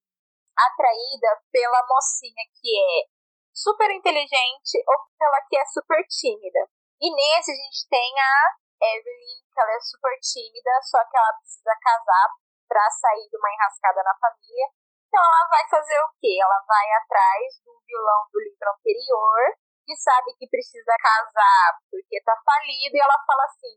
atraída pela mocinha que é super inteligente ou pela que é super tímida. E nesse a gente tem a Evelyn, que ela é super tímida, só que ela precisa casar pra sair de uma enrascada na família. Então ela vai fazer o quê? Ela vai atrás do vilão do livro anterior, que sabe que precisa casar porque tá falido, e ela fala assim: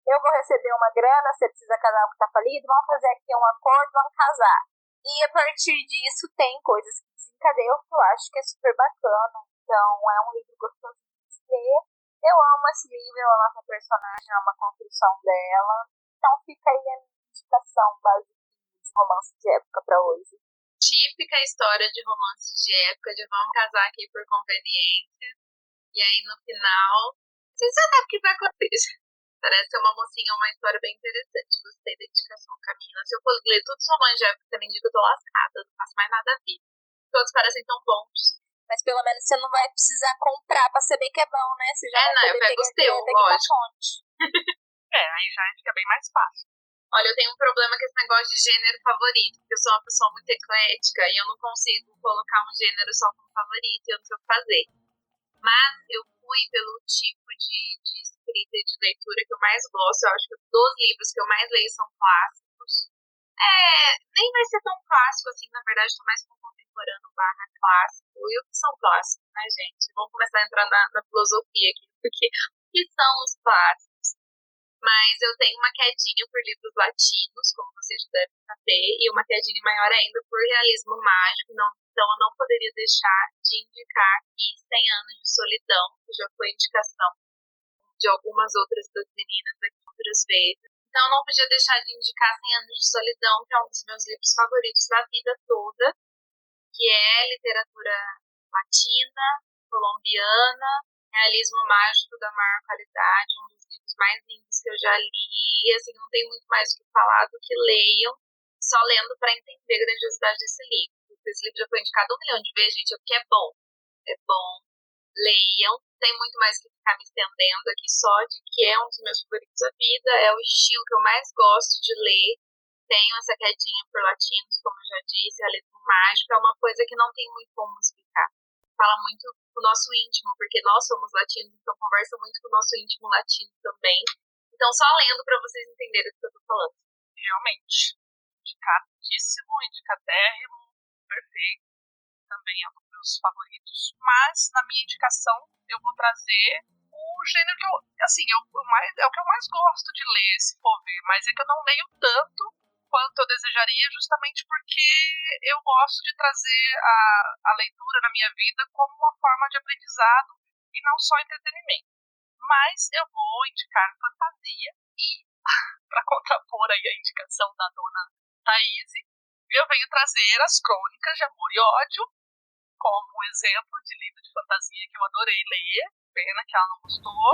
eu vou receber uma grana, você precisa casar porque tá falido, vamos fazer aqui um acordo, vamos casar. E a partir disso tem coisas que desencadeiam, que eu acho que é super bacana. Então é um livro gostoso de ler. Eu amo esse livro, eu amo essa personagem, eu amo a construção dela. Então fica aí a minha indicação básica de romance de época pra hoje. Típica história de romance de época, de vamos casar aqui por conveniência. E aí no final, você já sabe o que vai acontecer. Parece uma mocinha, uma história bem interessante. Gostei da indicação, Camila. Se eu for ler todos os romances de época que você me indica, eu tô lascada. Não faço mais nada a vida. Todos parecem tão bons. Mas pelo menos você não vai precisar comprar pra saber que é bom, né? Você já vai eu poder pego os pegar teus, direto aqui na lógico. fonte. Aí já fica bem mais fácil. Olha, eu tenho um problema com esse negócio de gênero favorito, porque eu sou uma pessoa muito eclética e eu não consigo colocar um gênero só como favorito, eu não sei o que fazer. Mas eu fui pelo tipo de escrita e de leitura que eu mais gosto. Eu acho que dos livros que eu mais leio são clássicos. Nem vai ser tão clássico assim, na verdade, tô mais com contemporâneo barra clássico. E o que são clássicos, né, gente? Vamos começar a entrar na filosofia aqui, porque o que são os clássicos? Mas eu tenho uma quedinha por livros latinos, como vocês devem saber, e uma quedinha maior ainda por realismo mágico, então eu não poderia deixar de indicar aqui 100 Anos de Solidão, que já foi indicação de algumas outras das meninas aqui outras vezes. Então eu não podia deixar de indicar 100 Anos de Solidão, que é um dos meus livros favoritos da vida toda, que é literatura latina, colombiana, realismo mágico da maior qualidade, um dos livros mais lindos que eu já li, e assim, não tem muito mais o que falar do que leiam, só lendo para entender a grandiosidade desse livro. Esse livro já foi indicado 1 milhão de vezes, gente, é porque é bom, leiam, tem muito mais que ficar me estendendo aqui só de que é um dos meus favoritos da vida, é o estilo que eu mais gosto de ler, tenho essa quedinha por latinos, como eu já disse, realismo mágico, é uma coisa que não tem muito como explicar. Fala muito do nosso íntimo, porque nós somos latinos, então conversa muito com o nosso íntimo latino também. Então, só lendo para vocês entenderem o que eu tô falando. Realmente, indicadíssimo, indicadérrimo, perfeito. Também é um dos meus favoritos. Mas, na minha indicação, eu vou trazer o gênero que eu, assim, é o que eu mais gosto de ler, se for ver. Mas é que eu não leio tanto quanto eu desejaria, justamente porque eu gosto de trazer a leitura na minha vida como uma forma de aprendizado e não só entretenimento. Mas eu vou indicar fantasia e, para contrapor aí a indicação da dona Thaís, eu venho trazer as Crônicas de Amor e Ódio como um exemplo de livro de fantasia que eu adorei ler. Pena que ela não gostou,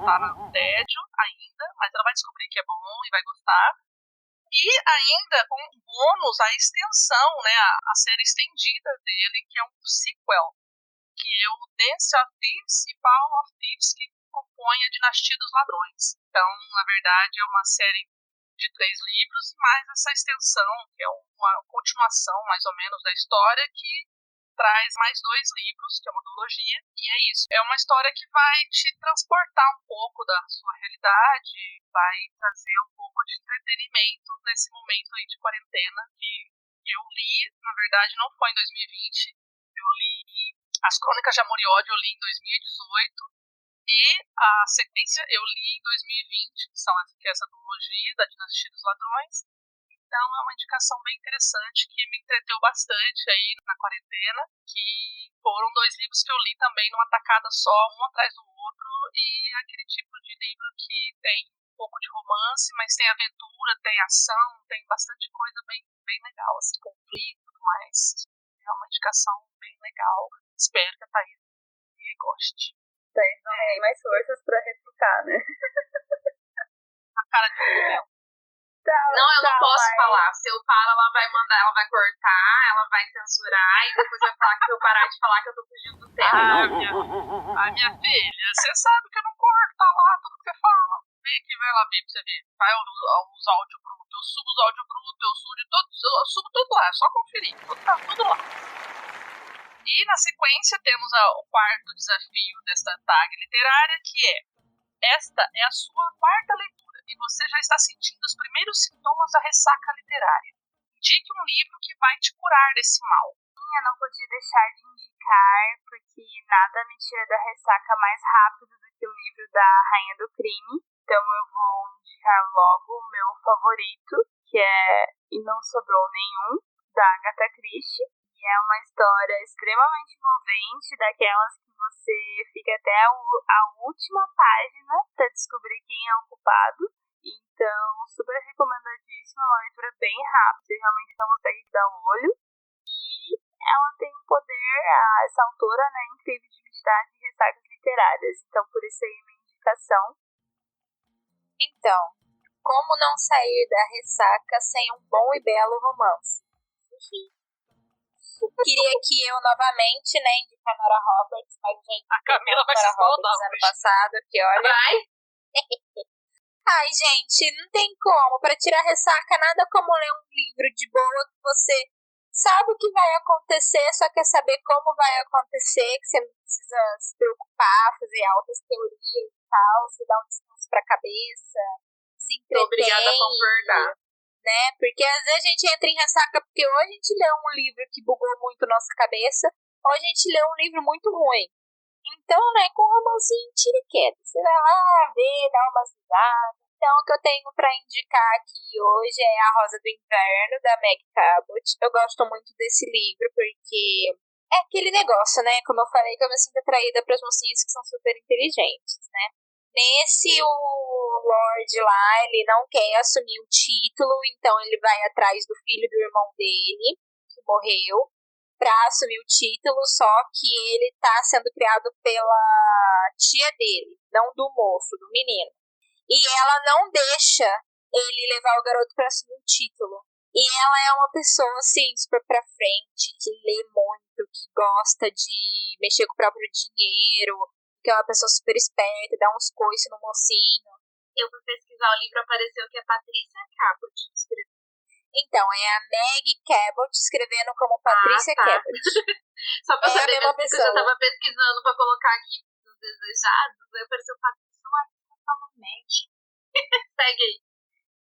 tá no tédio ainda, mas ela vai descobrir que é bom e vai gostar. E ainda com bônus a extensão, né, a série estendida dele, que é um sequel, que é o Dance of Thieves e Fall of Thieves, que compõe a Dinastia dos Ladrões. Então, na verdade, é uma série de 3 livros e mais essa extensão, que é uma continuação, mais ou menos, da história, que traz mais 2 livros, que é uma duologia, e é isso. É uma história que vai te transportar um pouco da sua realidade, vai trazer um pouco de entretenimento nesse momento aí de quarentena, que eu li, na verdade, não foi em 2020, eu li As Crônicas de Amor e Ódio, eu li em 2018, e a sequência eu li em 2020, que é essa duologia da Dinastia dos Ladrões. Então é uma indicação bem interessante que me entreteu bastante aí na quarentena, que foram 2 livros que eu li também numa tacada só, um atrás do outro, e é aquele tipo de livro que tem um pouco de romance, mas tem aventura, tem ação, tem bastante coisa bem, bem legal, assim, conflito e tudo mais. É uma indicação bem legal. Espero que a Thaís goste. Thaís não tem mais forças pra refutar, né? A cara de Miguel. Não, eu não posso falar. Se eu falo, ela vai mandar, ela vai cortar, ela vai censurar e depois vai falar que se eu parar de falar que eu tô fugindo do tema. Minha filha, você sabe que eu não corto, tá lá tudo que você fala. Vem aqui, vai lá ver pra você ver. Vai os áudios brutos, eu subo os áudios brutos, eu subo tudo lá, é só conferir. Tá tudo lá. E na sequência temos o 4º desafio desta tag literária, que é: esta é a sua 4ª leitura e você já está sentindo os primeiros sintomas da ressaca literária. Indique um livro que vai te curar desse mal. Eu não podia deixar de indicar, porque nada me tira da ressaca mais rápido do que o livro da Rainha do Crime. Então eu vou indicar logo o meu favorito, que é E Não Sobrou Nenhum, da Agatha Christie. E é uma história extremamente envolvente, daquelas que você fica até a última página para descobrir quem é o culpado. Então, super recomendadíssima, uma leitura bem rápida, realmente não consegue dar o olho. E ela tem um poder, essa autora, né, incrível de me tirar de ressacas literárias. Então, por isso aí minha indicação. Então, como não sair da ressaca sem um bom e belo romance? Queria que eu novamente, né, indicar Nora Roberts, mas gente, a Camila vai se Roberts ano passado, que olha. Vai? Ai, gente, não tem como. Pra tirar ressaca, nada como ler um livro de boa que você sabe o que vai acontecer, só quer saber como vai acontecer, que você não precisa se preocupar, fazer altas teorias e tal, se dá um descanso pra cabeça, se entretém. Tô obrigada a concordar. né? Porque às vezes a gente entra em ressaca porque ou a gente lê um livro que bugou muito nossa cabeça, ou a gente lê um livro muito ruim. Então, né, com um romancinho tira e queda. Você vai lá ver, dá uma risada. Então, o que eu tenho pra indicar aqui hoje é A Rosa do Inverno, da Meg Cabot. Eu gosto muito desse livro porque é aquele negócio, né? Como eu falei, que eu me sinto atraída para as mocinhas que são super inteligentes, né? Nesse, o Lorde lá, ele não quer assumir o título, então ele vai atrás do filho do irmão dele, que morreu, pra assumir o título, só que ele tá sendo criado pela tia dele, não do moço, do menino. E ela não deixa ele levar o garoto pra assumir o título. E ela é uma pessoa, assim, super pra frente, que lê muito, que gosta de mexer com o próprio dinheiro, que é uma pessoa super esperta, dá uns coices no mocinho. Eu fui pesquisar o livro, apareceu que é Patrícia Cabot escreveu. Então, é a Meg Cabot escrevendo como Patrícia tá. Cabot. Só pra É a saber, mesma mesmo que eu já pessoa. tava pesquisando pra colocar aqui nos desejados, aí apareceu Patrícia, mas tava Meg. Segue aí.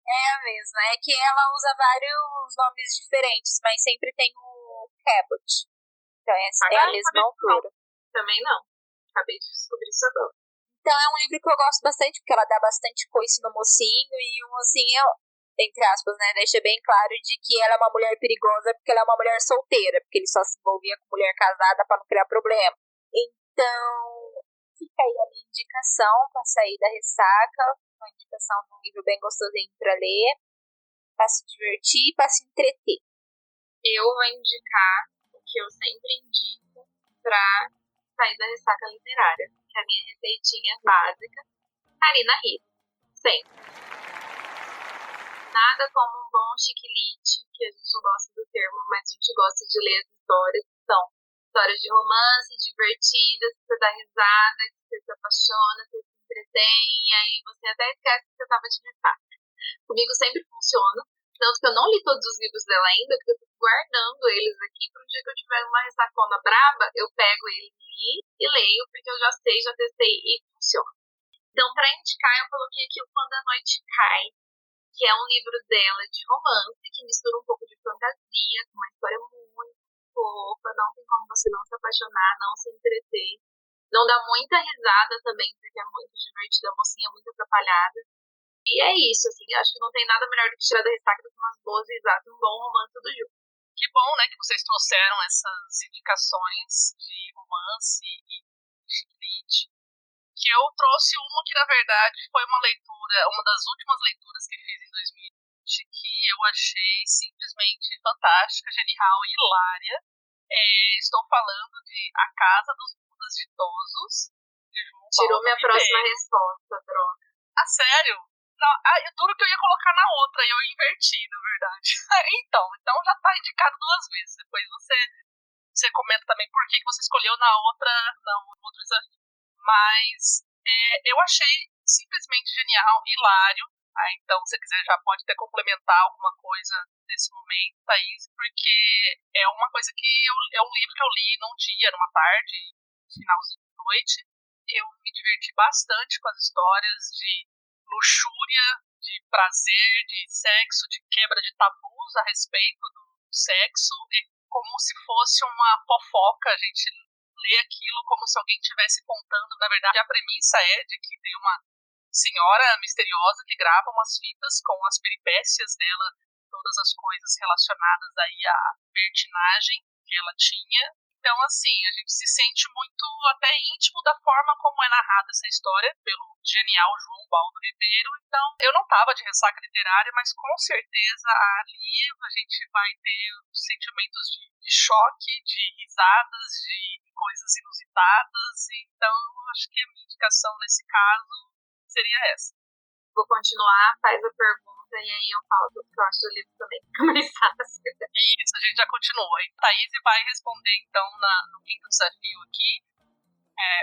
É a mesma. É que ela usa vários nomes diferentes, mas sempre tem o Cabot. Então, é a mesma autora. Também não. Acabei de descobrir isso agora. Então, é um livro que eu gosto bastante, porque ela dá bastante coice no mocinho, e o mocinho, entre aspas, né, deixa bem claro de que ela é uma mulher perigosa porque ela é uma mulher solteira, porque ele só se envolvia com mulher casada pra não criar problema. Então, fica aí a minha indicação pra sair da ressaca, uma indicação de um livro bem gostosinho pra ler, pra se divertir e pra se entreter. Eu vou indicar o que eu sempre indico pra sair da ressaca literária, que é a minha receitinha básica, Karina Risse. Sempre. Nada como um bom chiquilite, que a gente não gosta do termo, mas a gente gosta de ler as histórias, que são histórias de romance, divertidas, que você dá risada, que você se apaixona, que você se entretém, e aí você até esquece que você estava de ressaca. Comigo sempre funciona, tanto que eu não li todos os livros dela ainda, porque eu fico guardando eles aqui para um dia que eu tiver uma ressacona braba, eu pego ele e leio, porque eu já sei, já testei e funciona. Então, para indicar, eu coloquei aqui o Quando a Noite Cai, que é um livro dela de romance, que mistura um pouco de fantasia, com uma história muito fofa, não tem como você não se apaixonar, não se entreter. Não dá muita risada também, porque é muito divertida, a mocinha é muito atrapalhada. E é isso, assim, acho que não tem nada melhor do que tirar da ressaca do que umas boas risadas, um bom romance do Ju. Que bom, né, que vocês trouxeram essas indicações de romance e chiquilite. Que eu trouxe uma que, na verdade, foi uma das últimas leituras que fiz em 2020, que eu achei simplesmente fantástica, genial e hilária. Estou falando de A Casa dos Budas Ditosos, de João Tirou Paulo minha Ribeiro. próxima resposta, droga. Ah, sério? Não, eu duro que eu ia colocar na outra e eu inverti, na verdade. então já tá indicado 2 vezes. Depois você comenta também por que você escolheu no outro desafio. Mas eu achei simplesmente genial, hilário. Então, se você quiser, já pode até complementar alguma coisa nesse momento, Thaís, porque é uma coisa que é um livro que eu li num dia, numa tarde, finalzinho de noite. Eu me diverti bastante com as histórias de luxúria, de prazer, de sexo, de quebra de tabus a respeito do sexo. É como se fosse uma fofoca, a gente lê aquilo como se alguém estivesse contando. Na verdade, a premissa é de que tem uma senhora misteriosa que grava umas fitas com as peripécias dela, todas as coisas relacionadas aí à libertinagem que ela tinha. Então, assim, a gente se sente muito até íntimo da forma como é narrada essa história pelo genial João Baldo Ribeiro. Então, eu não estava de ressaca literária, mas com certeza ali a gente vai ter sentimentos de choque, de risadas, de coisas inusitadas. Então, acho que a minha indicação nesse caso seria essa. Vou continuar, faz a pergunta e aí eu falo do que eu acho do livro também, fica mais fácil. Isso, a gente já continua. E Thaís vai responder, então, no quinto desafio aqui.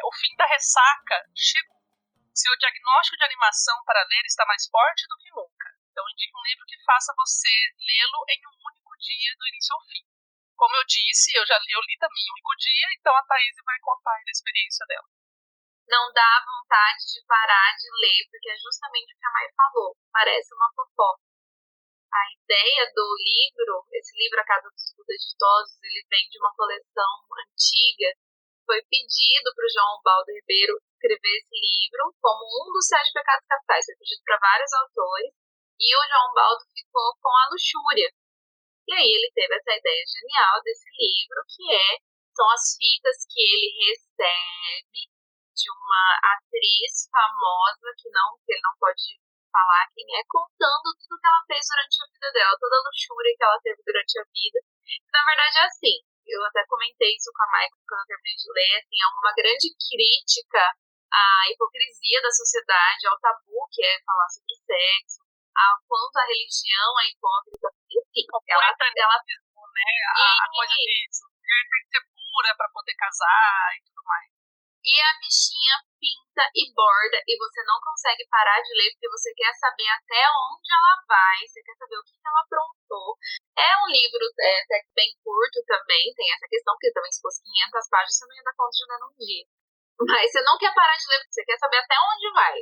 O fim da ressaca chegou. Seu diagnóstico de animação para ler está mais forte do que nunca. Então, indique um livro que faça você lê-lo em um único dia, do início ao fim. Como eu disse, eu li também em um único dia, então a Thaís vai contar a experiência dela. Não dá vontade de parar de ler, porque é justamente o que a Mai falou. Parece uma fofoca. a ideia do livro, esse livro A Casa dos Budas Ditosos, ele vem de uma coleção antiga. Foi pedido para o João Ubaldo Ribeiro escrever esse livro como um dos 7 pecados capitais. Foi pedido para vários autores e o João Ubaldo ficou com a luxúria. E aí ele teve essa ideia genial desse livro, são as fitas que ele recebe de uma atriz famosa que ele não pode falar quem é, contando tudo que ela fez durante a vida dela, toda a luxúria que ela teve durante a vida. Na verdade é assim, eu até comentei isso com a Maika quando eu terminei de ler, assim, é uma grande crítica à hipocrisia da sociedade, ao tabu que é falar sobre sexo, ao quanto a religião é hipócrita, enfim. O puritanismo, né? A coisa de mulher tem que ser pura pra poder casar e tudo mais. E a bichinha pinta e borda e você não consegue parar de ler porque você quer saber até onde ela vai, você quer saber o que ela aprontou. É um livro até bem curto também, tem essa questão, porque também se fosse 500 páginas você não ia dar conta de ler num dia. Mas você não quer parar de ler porque você quer saber até onde vai.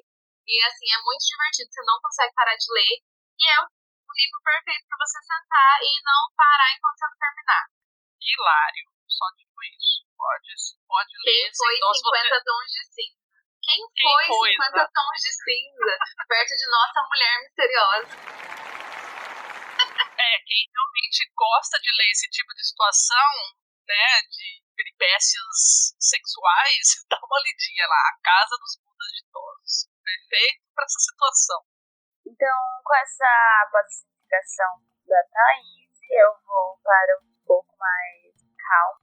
E assim, é muito divertido, você não consegue parar de ler. E é o livro perfeito para você sentar e não parar enquanto você não terminar. Hilário, só digo isso. Pode ler. Quem foi 50 tons de cinza? Quem foi 50 tons de cinza perto de nossa mulher misteriosa? Quem realmente gosta de ler esse tipo de situação, né, de peripécias sexuais, dá uma lidinha lá, A Casa dos Budas Ditosos. Perfeito para essa situação. Então, com essa pacificação da Thaís, eu vou para um pouco mais calmo.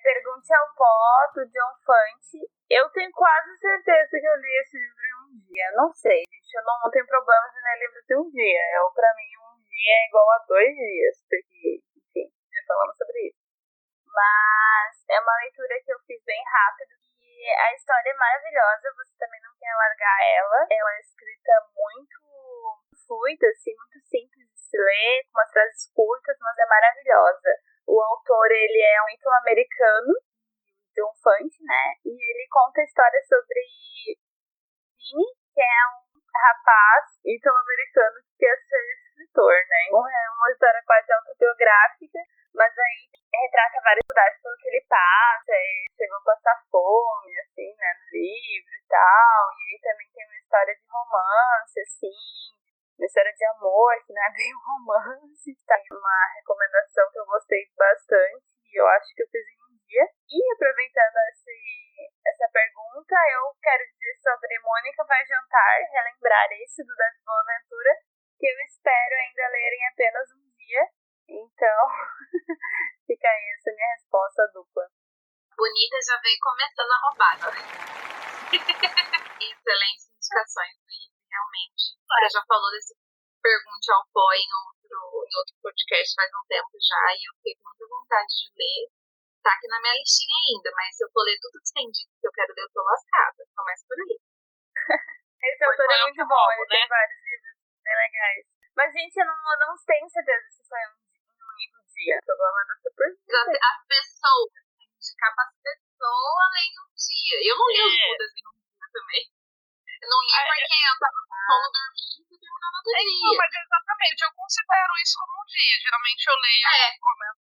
Pergunte ao Pó, do John Fante. Eu tenho quase certeza que eu li esse livro em um dia. Não sei, gente. Eu não tenho problemas em ler livros em um dia. Pra mim, um dia é igual a 2 dias. Porque, enfim, já falamos sobre isso. Mas é uma leitura que eu fiz bem rápido. E a história é maravilhosa. Você também não quer largar ela. Ela é escrita muito fluida, assim, muito simples de se ler, com umas frases curtas, mas é maravilhosa. O autor, ele é um ítalo-americano, John Fante, né? E ele conta a história sobre Vini, que é um rapaz ítalo-americano que quer ser escritor, né? É uma história quase autobiográfica, mas aí retrata várias dificuldades pelo que ele passa, chegou a passar fome, assim, né, no livro e tal. E aí também tem uma história de romance, assim, uma história de amor, que não é bem um romance. Tá uma recomendação que eu gostei bastante e eu acho que eu fiz em um dia. E aproveitando essa pergunta, eu quero dizer sobre Mônica Vai Jantar, relembrar isso do Davi Boaventura, que eu espero ainda ler em apenas um dia. Então, fica aí essa minha resposta dupla. Bonita já veio começando a roubada. Excelentes indicações, realmente. Você já falou desse Pergunte ao Pó em outro podcast faz um tempo já, e eu fiquei com muita vontade de ler. Tá aqui na minha listinha ainda, mas se eu for ler tudo que tem dito que eu quero ler, eu tô lascada. Começa por aí. Esse autor é muito bom, ele tem vários livros bem legais. Mas, gente, eu não tenho certeza se foi um único dia. O problema é dessa pergunta. As pessoas, indicar para as pessoas ler em um dia. Eu não li os Budas em um dia também. Eu não li porque eu tava com sono dormindo e terminando outro dia. Não, mas exatamente, eu considero isso como um dia. Geralmente eu leio,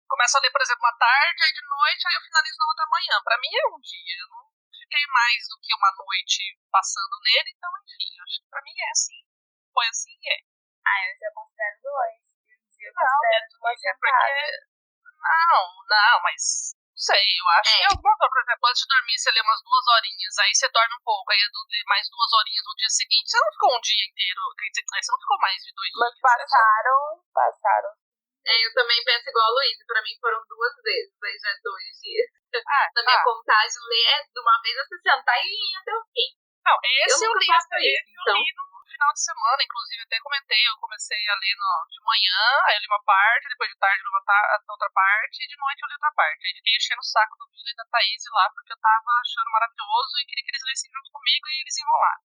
começo a ler, por exemplo, à tarde, aí de noite, aí eu finalizo na outra manhã. Pra mim é um dia. Eu não fiquei mais do que uma noite passando nele, então, enfim, acho que pra mim é assim. Foi assim e é. Eu já considero 2. E um dia eu considero uma sentada. Não, mas... Não sei, eu acho que alguma coisa, por exemplo, antes de dormir você lê umas 2 horinhas, aí você dorme um pouco, aí lê mais 2 horinhas no dia seguinte, você não ficou um dia inteiro, aí você não ficou mais de 2 dias. Mas passaram. Eu também penso igual a Luísa, pra mim foram 2 vezes, aí já é 2 dias. Na minha contagem, ler é de uma vez a se sentar e ir até o fim. Não, esse eu li então. no final de semana, inclusive até comentei, eu comecei a ler de manhã, aí eu li uma parte, depois de tarde eu li outra parte, e de noite eu li outra parte. Aí fiquei enchendo o saco do Vila e da Thaís lá, porque eu tava achando maravilhoso e queria que eles lessem junto comigo e eles enrolaram.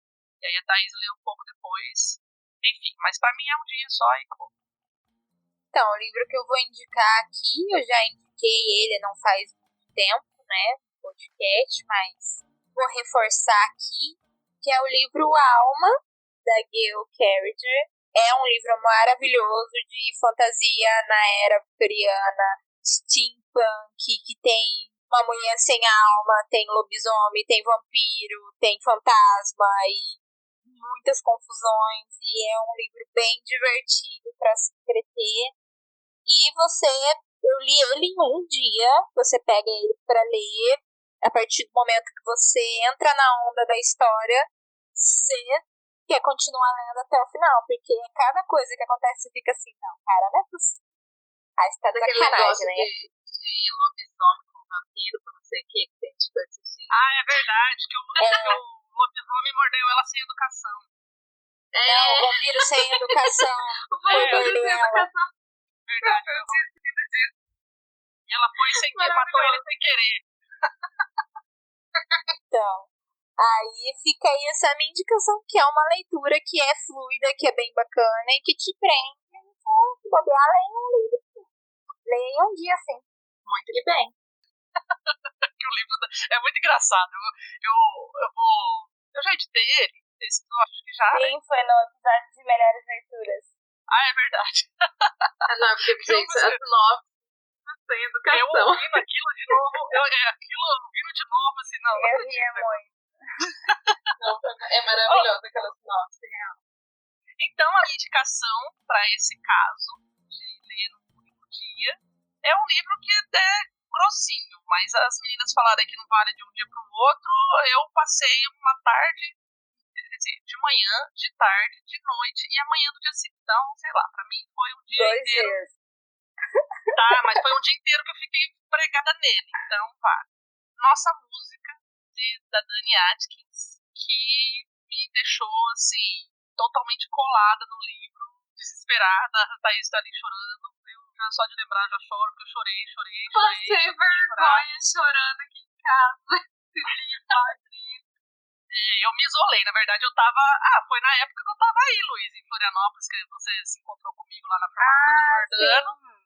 E aí a Thaís leu um pouco depois, enfim, mas pra mim é um dia só e acabou. Então, o livro que eu vou indicar aqui, eu já indiquei ele não faz muito tempo, né, no podcast, mas vou reforçar aqui, que é o livro Alma, da Gail Carriger. É um livro maravilhoso de fantasia na era vitoriana, steampunk, que tem uma mulher sem alma, tem lobisomem, tem vampiro, tem fantasma e muitas confusões. E é um livro bem divertido para se entreter. E eu li ele em um dia, você pega ele para ler, a partir do momento que você entra na onda da história, você quer continuar lendo até o final, porque cada coisa que acontece fica assim, não, cara, não é possível. Aí você tá de Aquele sacanagem, negócio né? de lobisomem com vampiro, com não sei o que tem tipo esses. É verdade, que o lobisomem mordeu ela sem educação. Não, o vampiro sem educação. O vampiro sem educação. Verdade, Eu tinha esquecido disso. e ela foi sem querer, matou ele sem querer. Então, aí fica aí essa minha indicação, que é uma leitura que é fluida, que é bem bacana e que te prende. Então, se bobear, leia um livro. Leia um dia, sim. Muito que bem. Que o livro é muito engraçado. Eu já editei ele. Esse eu acho que já. Sim, foi no episódio de Melhores Leituras. É verdade. Não, porque, gente, as 9 sem Eu educação. ouvindo aquilo de novo, ouvindo de novo, assim, não. Eu ria muito. Não, é maravilhosa aquela sinopse real. Então, a minha indicação para esse caso de ler num único dia é um livro que é grossinho, mas as meninas falaram que não vale de um dia para o outro. Eu passei uma tarde, quer dizer, de manhã, de tarde, de noite e amanhã do dia seguinte. Então, sei lá, para mim foi um dia 2 inteiro. dias. Tá, mas foi um dia inteiro que eu fiquei pregada nele. Então, vá. Nossa música da Dani Atkins, que me deixou, assim, totalmente colada no livro, desesperada. A Thaís tá ali chorando. Eu já só de lembrar já choro, porque eu chorei. Passei vergonha chorando aqui em casa. Esse livro. Eu me isolei, na verdade eu tava. Foi na época que eu tava aí, Luiz, em Florianópolis, que você se encontrou comigo lá na formatura do Jordano. Sim.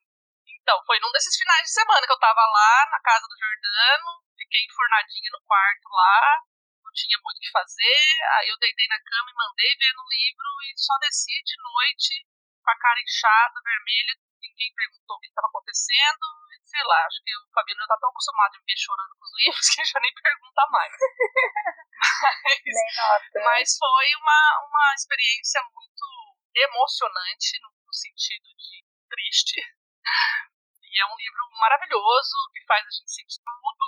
Então, foi num desses finais de semana que eu tava lá na casa do Jordano, fiquei enfurnadinha no quarto lá, não tinha muito o que fazer, aí eu deitei na cama e mandei ver no livro e só desci de noite com a cara inchada, vermelha, ninguém perguntou o que estava acontecendo, e sei lá, acho que o Fabiano já tá tão acostumado a me ver chorando com os livros que já nem pergunta mais. Nem nota. Mas foi uma experiência muito emocionante, no sentido de triste. E é um livro maravilhoso, que faz a gente sentir tudo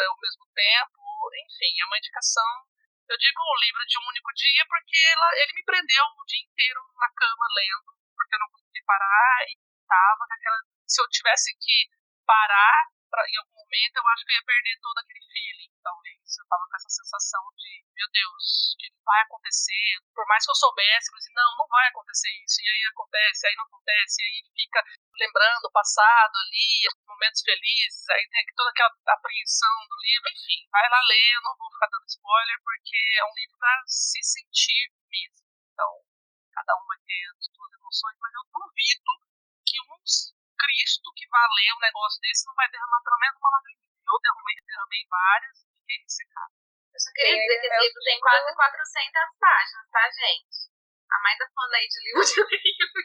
ao mesmo tempo. Enfim, é uma indicação. Eu digo o livro de um único dia porque ele me prendeu o dia inteiro na cama lendo, porque eu não conseguia parar e tava naquela. Se eu tivesse que parar em algum momento, eu acho que eu ia perder todo aquele feeling, talvez. Eu tava com essa sensação de, meu Deus, que vai acontecer. Por mais que eu soubesse, eu dizia, não vai acontecer isso. E aí acontece, aí não acontece, e aí fica lembrando o passado ali, momentos felizes, aí tem toda aquela apreensão do livro, enfim, vai lá ler, eu não vou ficar dando spoiler, porque é um livro pra se sentir mesmo. Então, cada um vai ter as suas emoções, mas eu duvido que Cristo que vai ler um negócio desse não vai derramar pelo menos uma lágrima. Eu derramei várias e fiquei ressecado. Eu só queria dizer que esse livro tem quase 400 páginas, tá, gente? A mãe tá falando aí de livro de livro,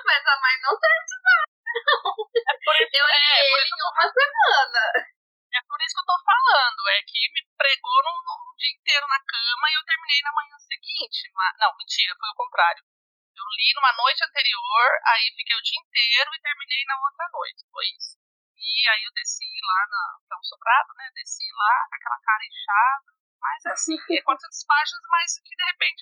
mas a mãe não termina nada. Eu li ele em uma semana. É por isso que eu tô falando, é que me pregou num dia inteiro na cama e eu terminei na manhã seguinte. Não, mentira, foi o contrário. Eu li numa noite anterior, aí fiquei o dia inteiro e terminei na outra noite, foi isso. E aí eu desci lá pra um sobrado, né, desci lá com aquela cara inchada, mas assim, é 400 páginas, mas que de repente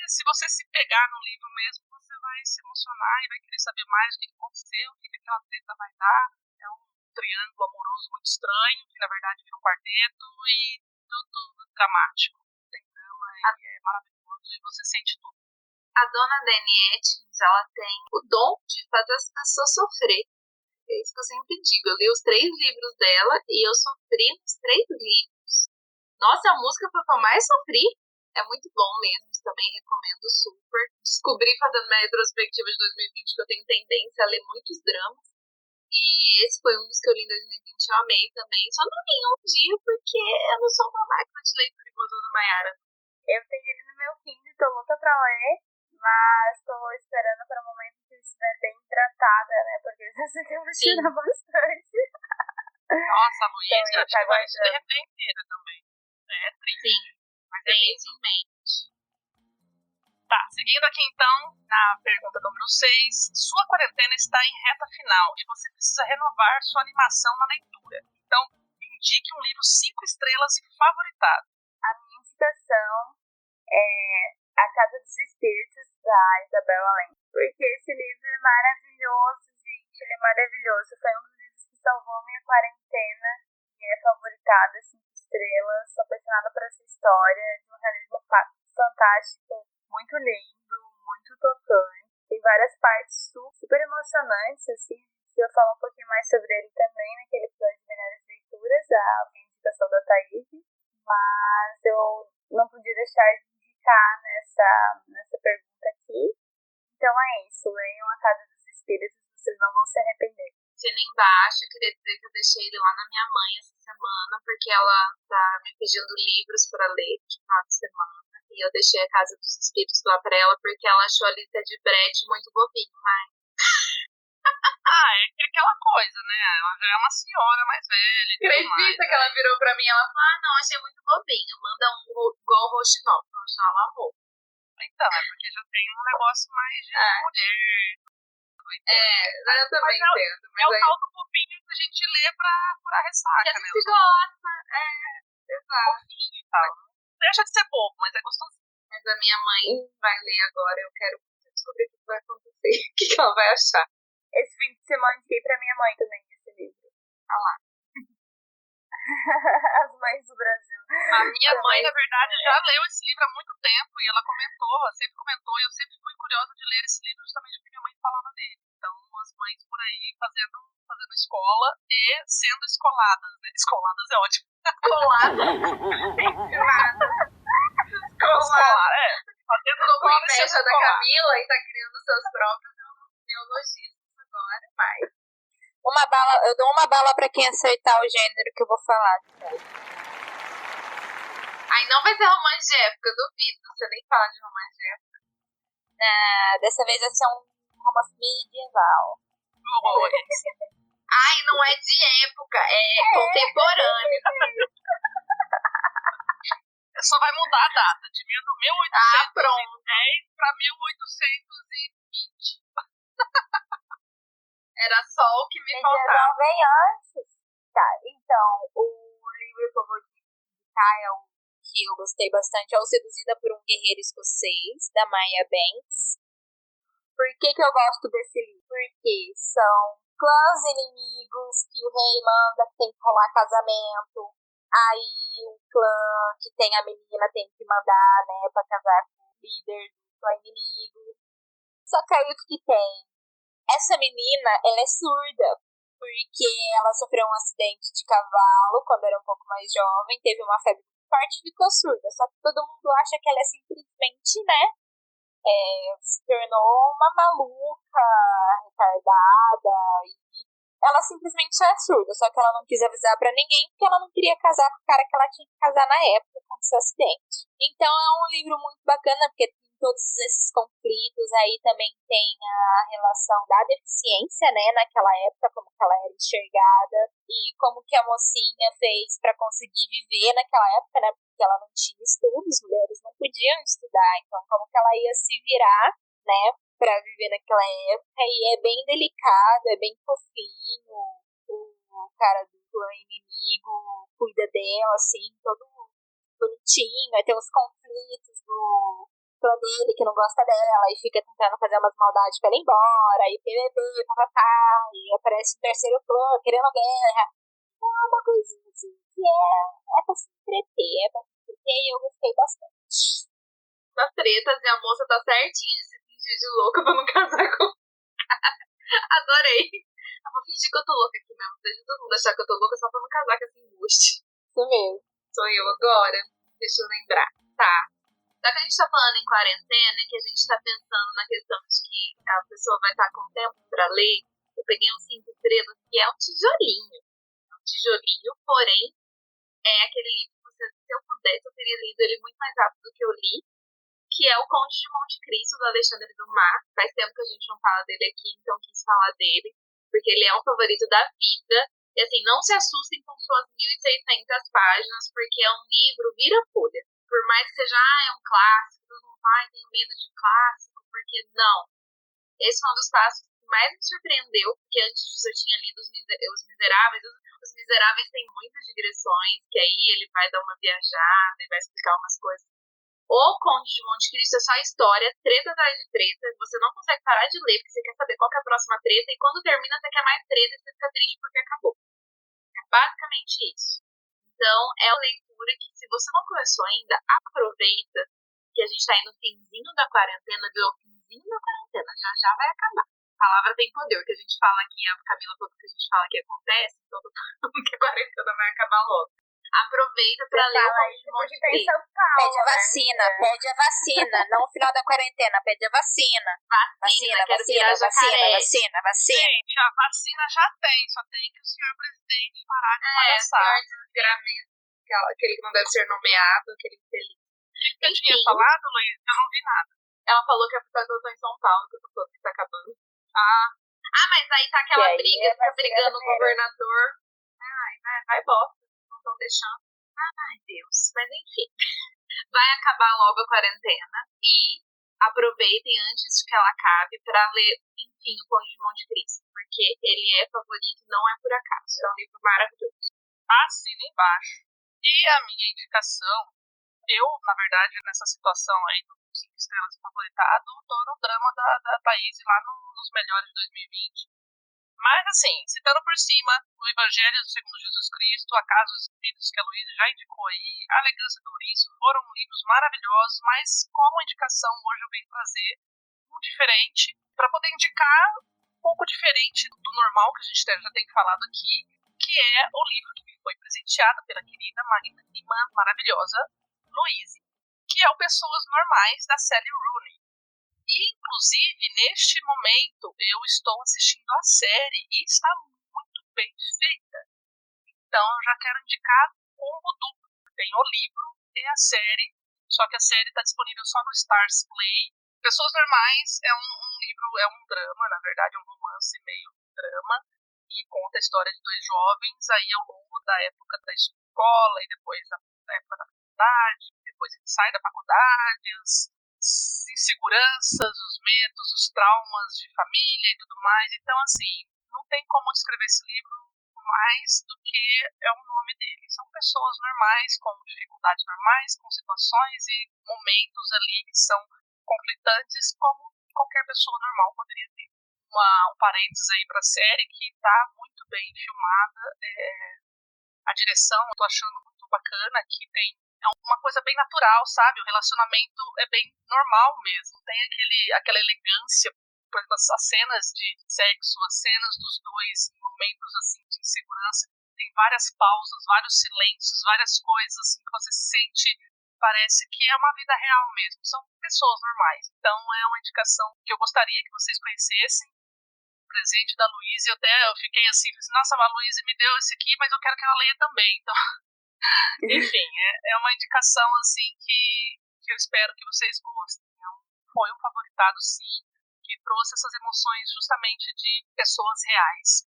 se você se pegar no livro mesmo, você vai se emocionar e vai querer saber mais o que aconteceu, o que aquela treta vai dar. É um triângulo amoroso muito estranho, que na verdade é um quarteto e tudo dramático. Tem drama e é maravilhoso e você sente tudo. A dona Dani Atkins, ela tem o dom de fazer as pessoas sofrer. É isso que eu sempre digo. Eu li os 3 livros dela e eu sofri nos 3 livros. Nossa, a música foi o que eu mais sofri. É muito bom mesmo, também recomendo super. Descobri fazendo minha retrospectiva de 2020 que eu tenho tendência a ler muitos dramas. E esse foi um dos que eu li em 2020, eu amei também. Só não li um dia porque eu não sou uma máquina de leitura igual a Maiara. Eu tenho ele no meu Kindle, tô louca pra ler, Mas tô esperando para o momento que eu estiver bem hidratada, né? Porque essa aqui eu vou tirar bastante. Nossa, a Luísa, Então, acho que vai se derreter inteira também. É triste. Sim, Mas tem isso em mente. Tá, seguindo aqui então, na pergunta número 6. Sua quarentena está em reta final e você precisa renovar sua animação na leitura. Então, indique um livro 5 estrelas e favoritado. A minha indicação é A Casa dos Espíritos, da Isabel Allende. Porque esse livro é maravilhoso, gente. Ele é maravilhoso. Foi um dos livros que salvou minha quarentena. E é favoritado, 5 estrelas. Sou apaixonada por essa história. De um realismo fantástico. Muito lindo, muito tocante. Tem várias partes super emocionantes, assim. Eu falo um pouquinho mais sobre ele também naquele episódio de Melhores Leituras, a indicação da Thaís. Mas eu não podia deixar de indicar nessa pergunta aqui. Então é isso, leiam A Casa dos Espíritos, vocês não vão se arrepender. Assina embaixo, eu queria dizer que eu deixei ele lá na minha mãe essa semana, porque ela tá me pedindo livros para ler no final de semana. E eu deixei A Casa dos Espíritos lá pra ela, porque ela achou a lista de Brecht muito bobinho, mas... É aquela coisa, né? Ela já é uma senhora mais velha. Acredita que ela virou pra mim e ela falou, não, achei muito bobinho, manda um igual o Rochinol. Ela amou. Então, é porque já tem um negócio mais de mulher. Eu também entendo. Mas é o tal do bobinho que a gente lê pra curar ressaca, que a né? gente gosta, exato. Fofinho e tal. Deixa de ser bobo, mas é gostosinho. Mas a minha mãe vai ler agora, eu quero descobrir o que vai acontecer, o que ela vai achar. Esse fim de semana indiquei pra minha mãe também esse livro. Ah lá. As mães do Brasil. A minha mãe, na verdade, já leu esse livro há muito tempo e ela sempre comentou, e eu sempre fui curiosa de ler esse livro justamente porque minha mãe falava dele. Então, as mães por aí fazendo escola e sendo escoladas, né? Escoladas é ótimo. Escoladas. Fazendo escola com inveja da Camila e tá criando seus próprios neologismos agora, vai. Eu dou uma bala pra quem acertar o gênero que eu vou falar. Aí não vai ser romance de época, eu duvido. Você nem fala de romance de época. Dessa vez vai ser um romance medieval. Ai, não é de época, é contemporâneo. Só vai mudar a data, de 1810 pra 1820. Era só o que me faltava. Medieval vem antes. Tá, então, o livro que eu vou indicar é o que eu gostei bastante, é o Seduzida por um Guerreiro Escocês, da Maya Banks. Por que eu gosto desse livro? Porque são clãs inimigos que o rei manda que tem que rolar casamento. Aí o clã que tem a menina tem que mandar, né, pra casar com o líder do clã inimigo. Só que aí o que tem? Essa menina, ela é surda, porque ela sofreu um acidente de cavalo quando era um pouco mais jovem, teve uma febre muito forte e ficou surda. Só que todo mundo acha que ela é simplesmente, né, se tornou uma maluca, retardada, e ela simplesmente só é surda, só que ela não quis avisar pra ninguém porque ela não queria casar com o cara que ela tinha que casar na época com seu acidente. Então é um livro muito bacana, porque tem todos esses conflitos, aí também tem a relação da deficiência, né, naquela época, como que ela era enxergada, e como que a mocinha fez pra conseguir viver naquela época, né, porque ela não tinha estudos, mulheres não podiam estudar, então como que ela ia se virar, né, pra viver naquela época, e é bem delicado, é bem fofinho, o cara do clã inimigo cuida dela, assim, todo bonitinho, aí tem os conflitos do clã dele que não gosta dela e fica tentando fazer umas maldades pra ela ir embora, e PVP, papapá, e aparece o terceiro clã querendo guerra. É uma coisinha assim que é pra se entreter, e eu gostei bastante. Das tretas, e a moça tá certinha de se fingir de louca pra não casar com o cara. Adorei. Eu vou fingir que eu tô louca aqui mesmo, deixa todo mundo achar que eu tô louca só pra não casar com essa embuste. Isso mesmo. Sou eu agora? Deixa eu lembrar. Tá. Já que a gente tá falando em quarentena e que a gente tá pensando na questão de que a pessoa vai estar com tempo pra ler, eu peguei um 5 estrelas que é um tijolinho. É um tijolinho, porém, é aquele livro que se eu pudesse, eu teria lido ele muito mais rápido do que eu li, que é o Conde de Monte Cristo, do Alexandre Dumas. Faz tempo que a gente não fala dele aqui, então quis falar dele, porque ele é um favorito da vida. E assim, não se assustem com suas 1.600 páginas, porque é um livro vira-folha. Por mais que seja, é um clássico, todo mundo fala, tenho medo de clássico, porque não. Esse foi um dos passos que mais me surpreendeu, porque antes disso eu tinha lido Os Miseráveis. Os Miseráveis têm muitas digressões, que aí ele vai dar uma viajada e vai explicar umas coisas. O Conde de Monte Cristo é só história, treta atrás de treta. Você não consegue parar de ler, porque você quer saber qual que é a próxima treta, e quando termina você quer mais treta e você fica triste porque acabou. É basicamente isso. Então, é uma leitura que, se você não começou ainda, aproveita que a gente tá aí no finzinho da quarentena, viu? O finzinho da quarentena, já vai acabar. A palavra tem poder, o que a gente fala aqui, a Camila falou que a gente fala que acontece, então que a quarentena vai acabar logo. Aproveita pra ler o Conde de Monte Cristo. Pede a vacina, pede a vacina, não o final da quarentena, pede a vacina. Vacina, quero virar jacaré. Vacina. Gente, a vacina já tem, só tem que o senhor presidente parar de palhaçar. Senhor desgramento, aquele que não deve ser nomeado, aquele infeliz. O que eu tinha falado, Luiz? Eu não vi nada. Ela falou que é porque eu tô em São Paulo, que eu tô falando que tá acabando. Mas aí tá aquela briga, fica brigando o governador. Vai bosta, não estão deixando. Ai, Deus. Mas enfim, vai acabar logo a quarentena e aproveitem antes que ela acabe pra ler, enfim, o Conde de Monte Cristo, porque ele é favorito e não é por acaso. É um livro maravilhoso. Assina embaixo. E a minha indicação, eu, na verdade, nessa situação aí do 5 estrelas favoritado, tô no drama da Thaís lá nos melhores de 2020. Mas, assim, citando por cima, o Evangelho segundo Jesus Cristo, A Casa dos Espíritos, que a Luísa já indicou aí, A Elegância do Ouriço, foram livros maravilhosos, mas como indicação hoje eu venho trazer um diferente, para poder indicar um pouco diferente do normal que a gente já tem falado aqui, que é o livro que me foi presenteado pela querida, magnânima, maravilhosa Luísa, que é o Pessoas Normais, da Sally Rooney. E, inclusive, neste momento, eu estou assistindo a série e está muito bem feita. Então, eu já quero indicar combo duplo. Tem o livro e a série, só que a série está disponível só no Stars Play. Pessoas Normais é um livro, é um drama, na verdade, é um romance meio drama, e conta a história de dois jovens aí ao longo da época da escola e depois da época da faculdade, depois que sai da faculdade, as inseguranças, os medos, os traumas de família e tudo mais. Então, assim, não tem como descrever esse livro mais do que é o nome dele. São pessoas normais, com dificuldades normais, com situações e momentos ali que são conflitantes, como qualquer pessoa normal poderia ter. Um parênteses aí pra série que tá muito bem filmada. A direção eu tô achando muito bacana, que tem uma coisa bem natural, sabe? O relacionamento é bem normal mesmo. Tem aquela elegância, por exemplo, as cenas de sexo, as cenas dos dois em momentos assim de insegurança. Tem várias pausas, vários silêncios, várias coisas assim que você se sente, parece que é uma vida real mesmo. São pessoas normais. Então é uma indicação que eu gostaria que vocês conhecessem. O presente da Luísa, eu fiquei assim, nossa, a Luísa me deu esse aqui, mas eu quero que ela leia também. Então, enfim, é uma indicação assim que eu espero que vocês gostem. Foi um favoritado, sim, que trouxe essas emoções justamente de pessoas reais.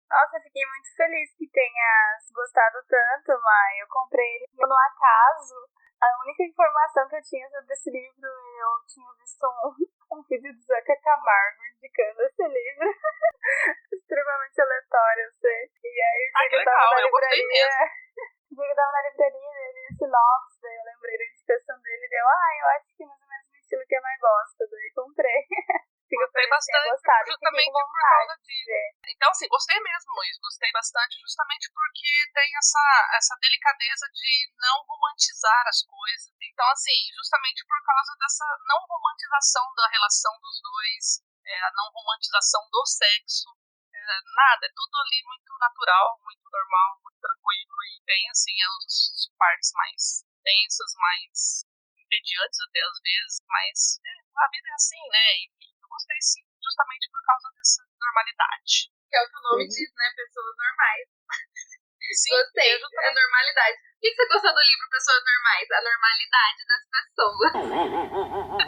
Nossa, eu fiquei muito feliz que tenhas gostado tanto, Mai. Eu comprei ele no acaso. A única informação que eu tinha sobre esse livro, eu tinha visto um vídeo do Zeca Camargo indicando esse livro. Extremamente aleatório, eu sei. E aí, que legal, eu gostei mesmo. Eu tava na livraria dele, no sinopse, daí eu lembrei da indicação dele e deu, eu acho que é mais ou menos o estilo que eu mais gosto, daí comprei. Gostei bastante, justamente por causa disso. Então, assim, gostei mesmo, Luiz. Gostei bastante justamente porque tem essa delicadeza de não romantizar as coisas. Então, assim, justamente por causa dessa não romantização da relação dos dois, a não romantização do sexo, nada, é tudo ali muito natural, muito normal, muito tranquilo. E tem, assim, as partes mais tensas, mais entediantes até às vezes, mas a vida é assim, né? Enfim, eu gostei sim, justamente por causa dessa normalidade. Que é o que o nome diz, né? Pessoas normais. Sim, Gostei, é normalidade. O que você gostou do livro Pessoas Normais? A normalidade das pessoas.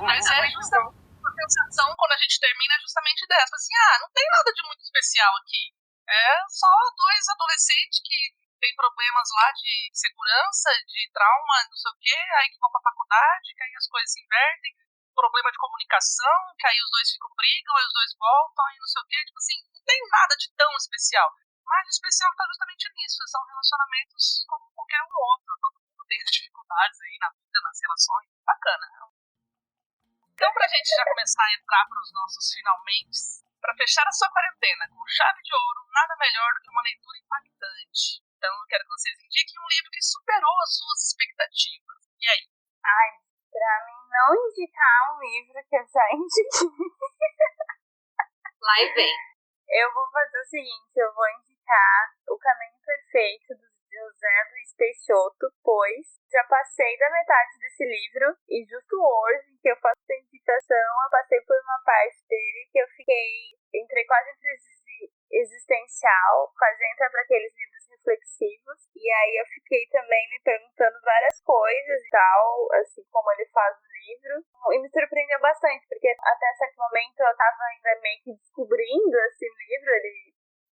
Mas é justamente a sensação, quando a gente termina, é justamente dessa. Assim, não tem nada de muito especial aqui. É só dois adolescentes que têm problemas lá de segurança, de trauma, não sei o quê, aí que vão pra faculdade, que aí as coisas se invertem, problema de comunicação, que aí os dois ficam brigam, aí os dois voltam, aí não sei o quê. Tipo assim, não tem nada de tão especial. Mas o especial está justamente nisso. São relacionamentos como qualquer um outro. Todo mundo tem as dificuldades aí na vida, nas relações. Bacana. Então, pra gente já começar a entrar para os nossos finalmente, para fechar a sua quarentena com chave de ouro, nada melhor do que uma leitura impactante. Então, eu quero que vocês indiquem um livro que superou as suas expectativas. E aí? Pra mim não indicar um livro que eu já indiquei. Lá e vem. Eu vou fazer o seguinte, eu vou indicar O Caminho Perfeito, do José Luiz Peixoto, pois já passei da metade desse livro e justo hoje que eu faço a indicação, eu passei por uma parte dele que eu entrei quase em crise existencial, quase entra para aqueles livros reflexivos, e aí eu fiquei também me perguntando várias coisas e tal, assim como ele faz no livro, e me surpreendeu bastante, porque até certo momento eu tava ainda meio que descobrindo esse livro.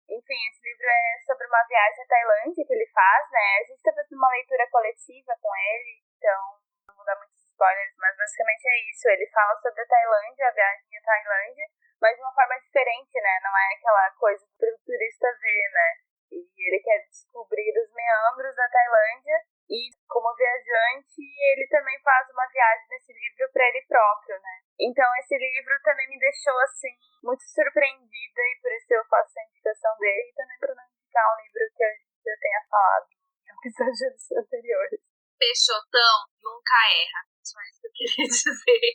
Enfim, esse livro é sobre uma viagem à Tailândia que ele faz, né? A gente tá fazendo uma leitura coletiva com ele, então não vou dar muitos spoilers, mas basicamente é isso. Ele fala sobre a Tailândia, a viagem à Tailândia, mas de uma forma diferente, né? Não é aquela coisa pro turista ver, né? E ele quer descobrir os meandros da Tailândia e, como viajante, ele também faz uma viagem nesse livro para ele próprio, né? Então, esse livro também me deixou, assim, muito surpreendida e por isso eu faço a indicação dele e também para não indicar um livro que a gente já tenha falado em episódios anteriores. Peixotão nunca erra. Só isso que eu queria dizer.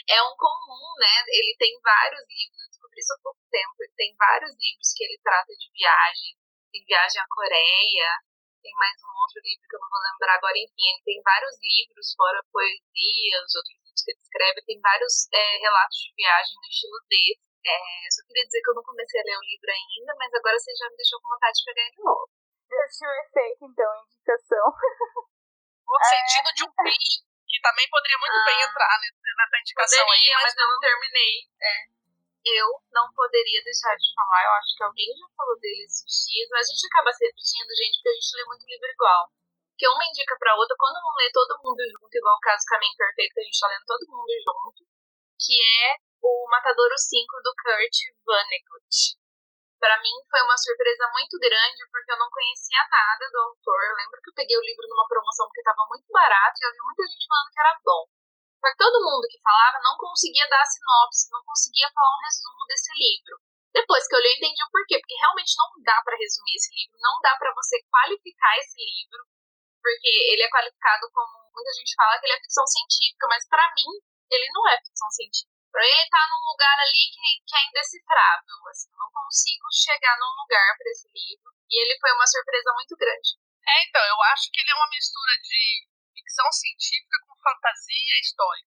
É um comum, né? Ele tem vários livros, eu descobri isso há pouco tempo. Ele tem vários livros que ele trata de viagem. Tem Viagem à Coreia, tem mais um outro livro que eu não vou lembrar agora. Enfim, ele tem vários livros, fora poesia, os outros livros que ele escreve. Tem vários relatos de viagem no estilo desse. Só queria dizer que eu não comecei a ler o livro ainda, mas agora você já me deixou com vontade de pegar ele logo. Já tinha o efeito, então, indicação. O sentido de um bem, que também poderia muito bem entrar nessa indicação poderia, aí. Mas eu não terminei. Eu não poderia deixar de falar, eu acho que alguém já falou dele esses dias, mas a gente acaba se repetindo, gente, porque a gente lê muito livro igual. Porque uma indica pra outra, quando não lê todo mundo junto, igual o caso Caminho Perfeito, que a gente tá lendo todo mundo junto, que é o Matadouro 5 do Kurt Vonnegut. Pra mim foi uma surpresa muito grande, porque eu não conhecia nada do autor. Eu lembro que eu peguei o livro numa promoção porque tava muito barato e eu vi muita gente falando que era bom. Só que todo mundo que falava não conseguia dar a sinopse, não conseguia falar um resumo desse livro. Depois que eu li, eu entendi o porquê. Porque realmente não dá pra resumir esse livro, não dá pra você qualificar esse livro, porque ele é qualificado como, muita gente fala que ele é ficção científica, mas pra mim, ele não é ficção científica. Pra ele tá num lugar ali que é indecifrável. Assim, eu não consigo chegar num lugar pra esse livro. E ele foi uma surpresa muito grande. Então, eu acho que ele é uma mistura de ficção científica com fantasia histórica.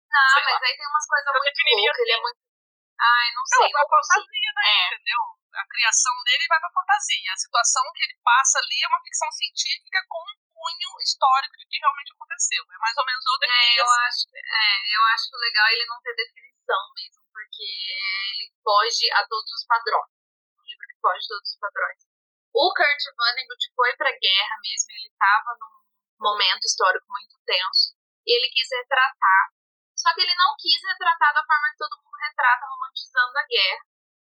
Mas aí tem umas coisas muito loucas. Ele é muito... não sei. Não, fantasia, né? Entendeu? A criação dele vai pra fantasia. A situação que ele passa ali é uma ficção científica com um cunho histórico de que realmente aconteceu. É mais ou menos outra definição. Eu acho que o legal é ele não ter definição mesmo, porque ele foge a todos os padrões. Um livro que foge a todos os padrões. O Kurt Vonnegut foi pra guerra mesmo. Ele tava num momento histórico muito tenso e ele quis retratar, só que ele não quis retratar da forma que todo mundo retrata, romantizando a guerra.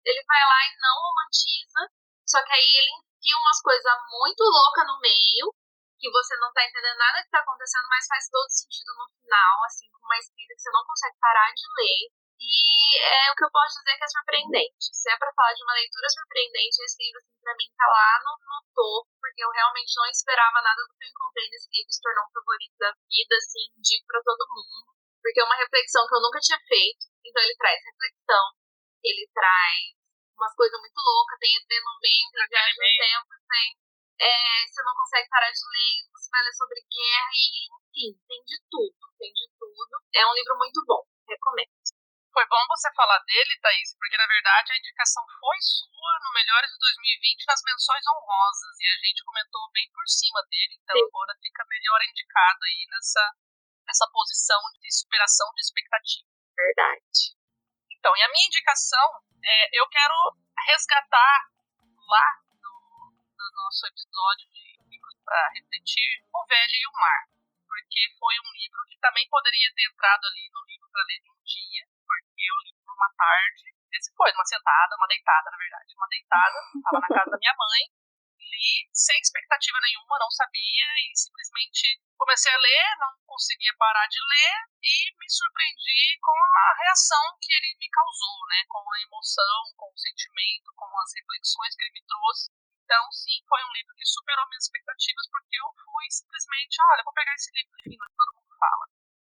Ele vai lá e não romantiza, só que aí ele enfia umas coisas muito loucas no meio, que você não tá entendendo nada que tá acontecendo, mas faz todo sentido no final, assim, com uma escrita que você não consegue parar de ler. E o que eu posso dizer que é surpreendente. Se é pra falar de uma leitura surpreendente, esse livro, assim, pra mim tá lá no topo, porque eu realmente não esperava nada do que eu encontrei nesse livro, se tornou um favorito da vida, assim, indico pra todo mundo, porque é uma reflexão que eu nunca tinha feito. Então ele traz reflexão, ele traz umas coisas muito loucas, tem ET no meio, tem viagem no tempo, tem você não consegue parar de ler, você vai ler sobre guerra, e enfim, tem de tudo. É um livro muito bom, recomendo. Foi bom você falar dele, Thaís, porque na verdade a indicação foi sua no Melhores de 2020 nas menções honrosas e a gente comentou bem por cima dele, então Sim. agora fica melhor indicado aí nessa posição de superação de expectativa. Verdade. Então, e a minha indicação eu quero resgatar lá do nosso episódio de Livros para Refletir, O Velho e o Mar, porque foi um livro que também poderia ter entrado ali no livro para ler de um dia, porque eu li por uma tarde, esse foi uma deitada, na verdade, uma deitada, estava na casa da minha mãe, li sem expectativa nenhuma, não sabia, e simplesmente comecei a ler, não conseguia parar de ler, e me surpreendi com a reação que ele me causou, né, com a emoção, com o sentimento, com as reflexões que ele me trouxe. Então, sim, foi um livro que superou minhas expectativas, porque eu fui simplesmente, olha, vou pegar esse livro de que todo mundo fala,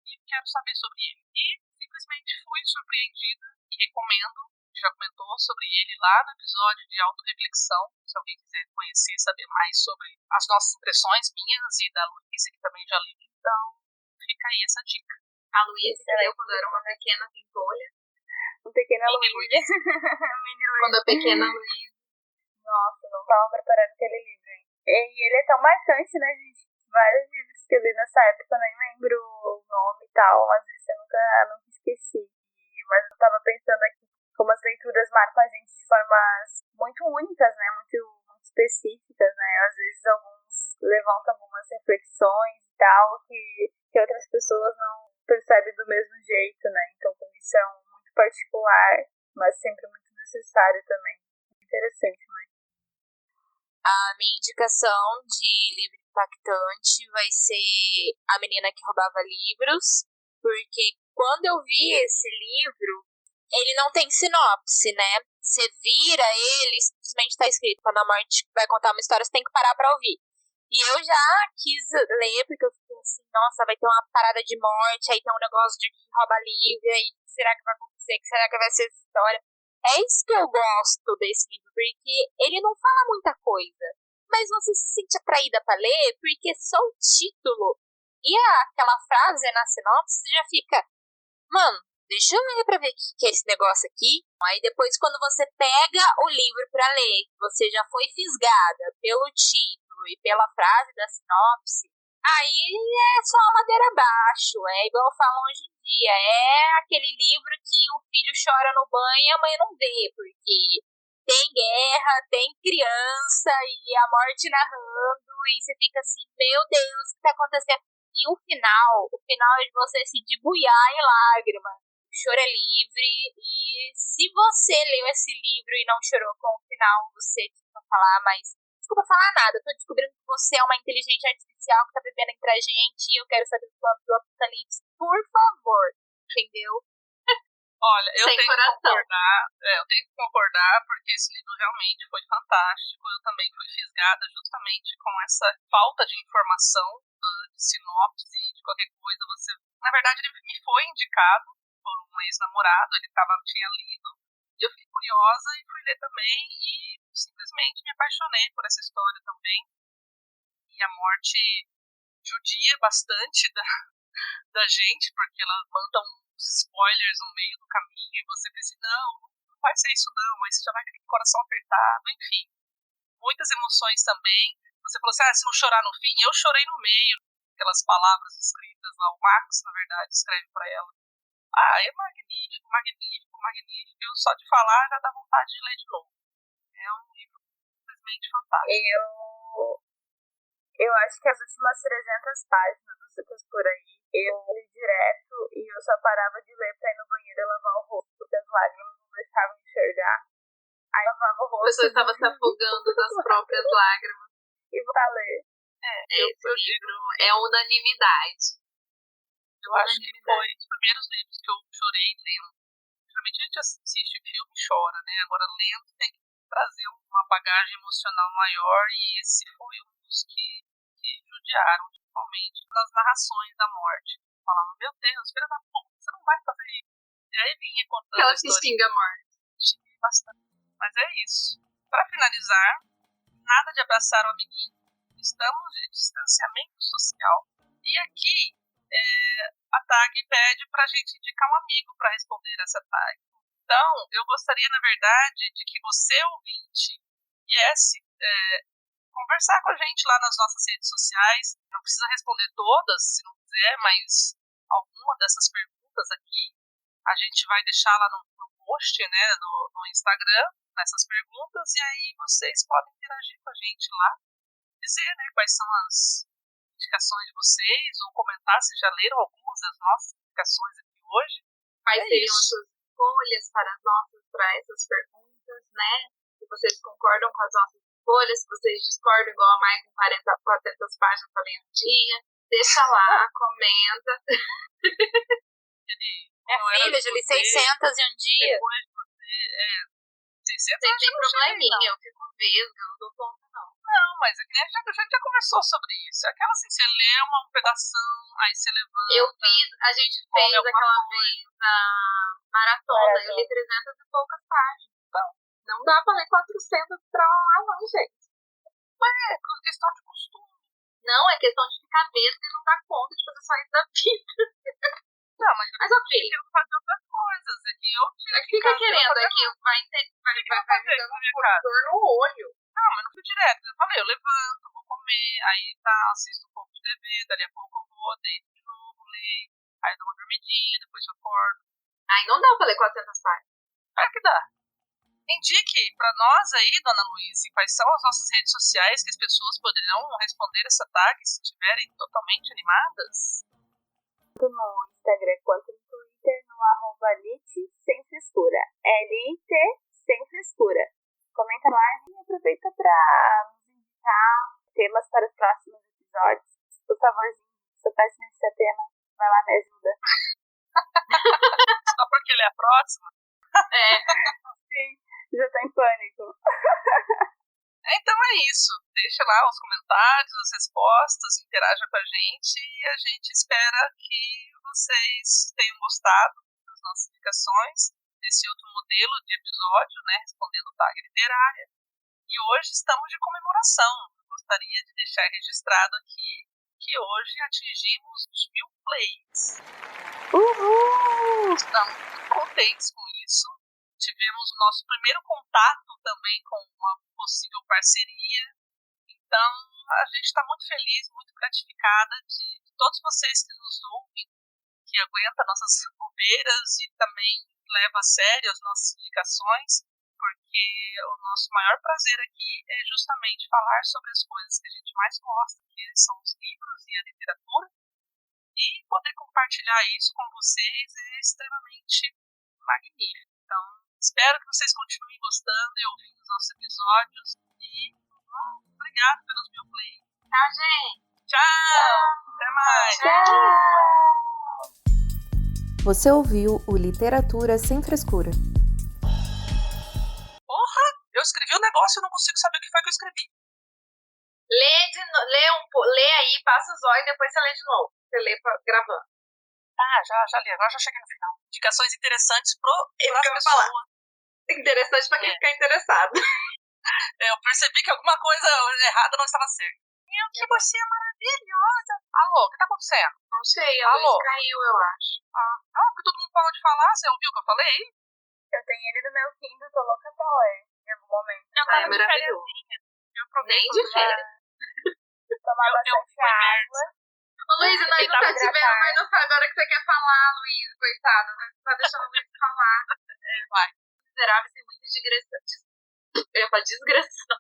e quero saber sobre ele. E simplesmente fui surpreendida e recomendo. Já comentou sobre ele lá no episódio de autorreflexão, se alguém quiser conhecer, saber mais sobre as nossas impressões, minhas e da Luísa, que também já li. Então, fica aí essa dica. A Luísa leu quando eu era uma pequena pimpolha. Um pequena Mini Luísa. Mini Luísa. Quando a pequena Luísa. Nossa, não tava preparada aquele livro, hein? E ele é tão marcante, né, gente? Vários livros que eu li nessa época, eu nem lembro o nome e tal, às vezes eu nunca esqueci. Mas eu tava pensando aqui como as leituras marcam a gente de formas muito únicas, né, muito específicas, né, às vezes alguns levantam algumas reflexões e tal, que outras pessoas não percebem do mesmo jeito, né, então como isso é muito particular, mas sempre muito necessário também. Interessante, né? A minha indicação de livro impactante vai ser A Menina que Roubava Livros, porque quando eu vi esse livro, ele não tem sinopse, né? Você vira ele, simplesmente tá escrito, quando a morte vai contar uma história, você tem que parar pra ouvir. E eu já quis ler, porque eu fiquei assim, nossa, vai ter uma parada de morte, aí tem um negócio de que rouba livro, aí o que será que vai acontecer, o que será que vai ser essa história? É isso que eu gosto desse livro, porque ele não fala muita coisa, mas você se sente atraída pra ler, porque só o título e aquela frase na sinopse já fica, mano, deixa eu ler pra ver o que é esse negócio aqui. Aí depois, quando você pega o livro pra ler, você já foi fisgada pelo título e pela frase da sinopse, aí é só a ladeira abaixo. É igual falam hoje em dia, é aquele livro que o filho chora no banho e a mãe não vê, porque tem guerra, tem criança e a morte narrando, e você fica assim, meu Deus, o que tá acontecendo? E o final é de você se debulhar em lágrimas. O choro é livre, e se você leu esse livro e não chorou com o final, você desculpa falar, mas desculpa falar nada, eu tô descobrindo que você é uma inteligência artificial que tá bebendo entre a gente e eu quero saber do plano do apocalipse. Por favor, entendeu? Olha, eu Sem tenho coração. que concordar, porque esse livro realmente foi fantástico. Eu também fui fisgada justamente com essa falta de informação, de sinopse, de qualquer coisa. Na verdade, ele me foi indicado por um ex-namorado, ele tinha lido, e eu fiquei curiosa e fui ler também, e simplesmente me apaixonei por essa história também. E a morte judia bastante da gente, porque ela manda uns spoilers no meio do caminho e você pensa, não vai ser isso não, aí você já vai com aquele coração apertado, enfim. Muitas emoções também. Você falou assim, se não chorar no fim, eu chorei no meio, aquelas palavras escritas lá, o Max, na verdade, escreve pra ela. É magnífico, magnífico, magnífico. Eu só de falar já dá vontade de ler de novo. É um livro simplesmente fantástico. Eu acho que as últimas 300 páginas do Secas por Aí, eu li direto e eu só parava de ler pra ir no banheiro e lavar o rosto, porque as lágrimas não deixavam enxergar. Aí eu lavava o rosto. A pessoa estava se afogando nas próprias lágrimas. E vou a ler. Esse livro é unanimidade. Eu acho que foi os primeiros livros que eu chorei lendo. Geralmente a gente assiste o filme e chora, né? Agora lendo tem que trazer uma bagagem emocional maior, e esse foi um dos que judiaram, principalmente nas narrações da morte. Falava, meu Deus, filha da puta, você não vai fazer isso. E aí vinha contando Ela a se história. xinga a morte. Xinguei bastante. Mas é isso. Para finalizar, nada de abraçar o amiguinho. Estamos de distanciamento social. E aqui a tag pede pra gente indicar um amigo para responder essa tag. Então, eu gostaria, na verdade, de que você, ouvinte, viesse conversar com a gente lá nas nossas redes sociais. Não precisa responder todas, se não quiser, mas alguma dessas perguntas aqui a gente vai deixar lá no post, né, no Instagram, nessas perguntas, e aí vocês podem interagir com a gente lá, dizer, né, quais são as indicações de vocês, ou comentar se já leram algumas das nossas indicações aqui hoje. Quais seriam as suas escolhas para essas perguntas, né? Se vocês concordam com as nossas escolhas, se vocês discordam igual a Mai com 400 páginas para ler um dia, deixa lá, comenta. Minha filha, já li 600 em um dia. Depois de você, 600 Você tem probleminha, eu fico vesga, não dou conta não. Não, mas é que a gente já conversou sobre isso. Aquela assim, você lê um pedação, aí você levanta. A gente fez aquela vez a maratona, eu li 300 e poucas páginas. Então, não dá pra ler 400 pra lá não, gente. Mas é questão de costume. Não, é questão de ficar vesga e não dar conta de fazer só isso da vida. Não, mas ok. Eu quero fazer outras coisas. Fica querendo, é que vai me dando um dor no olho. Não, mas não fui direto. Eu falei, eu levanto, vou comer, aí assisto um pouco de TV, dali a pouco eu vou, deito de novo, leio, aí dou uma dormidinha, depois eu acordo. Aí não dá pra ler 400 páginas. É que dá. Indique pra nós aí, dona Luísa, quais são as nossas redes sociais que as pessoas poderão responder essa tag se estiverem totalmente animadas. Tanto no Instagram quanto no Twitter, no @LIT sem frescura. LIT sem frescura. Comenta lá e aproveita para nos indicar temas para os próximos episódios. Por favorzinho, sou péssima nesse tema. Vai lá, me ajuda. Só porque ele é a próxima? Sim, já tô em pânico. Então é isso. Deixa lá os comentários, as respostas, interaja com a gente e a gente espera que vocês tenham gostado das nossas indicações, desse outro modelo de episódio, né, respondendo tag literária. E hoje estamos de comemoração. Eu gostaria de deixar registrado aqui que hoje atingimos os 1000 plays. Uhul! Estamos muito contentes com isso. Tivemos o nosso primeiro contato também com uma possível parceria. Então, a gente está muito feliz, muito gratificada de todos vocês que nos ouvem, que aguentam nossas bobeiras e também leva a sério as nossas indicações, porque o nosso maior prazer aqui é justamente falar sobre as coisas que a gente mais gosta, que são os livros e a literatura, e poder compartilhar isso com vocês é extremamente magnífico. Então, espero que vocês continuem gostando e ouvindo os nossos episódios, e obrigado pelos 1000 plays. Tchau, gente! Tchau! Até mais! Tchau! Você ouviu o Literatura Sem Frescura. Porra! Eu escrevi um negócio e não consigo saber o que foi que eu escrevi. Lê aí, passa os olhos e depois você lê de novo. Você lê gravando. Já li. Agora já cheguei no final. Indicações interessantes para as pessoas. Falar. Interessante pra quem ficar interessado. Eu percebi que alguma coisa errada não estava certa. Meu, que você é maravilhosa. Alô, o que tá acontecendo? Não sei, a luz caiu, eu acho. Não, porque todo mundo parou de falar. Você ouviu o que eu falei? Eu tenho ele no meu Kindle, tô louca pra ler em algum momento. Eu tava É maravilhoso. Eu aproveito. Nem de férias. Tomar bastante água. Ô, Luísa, nós não tá te vendo, mas não sabe a hora que você quer falar, Luísa, coitada. Né? Você tá deixando o Luísa falar. Vai. Miserável, sem muita digressão. Eu ia falar digressão.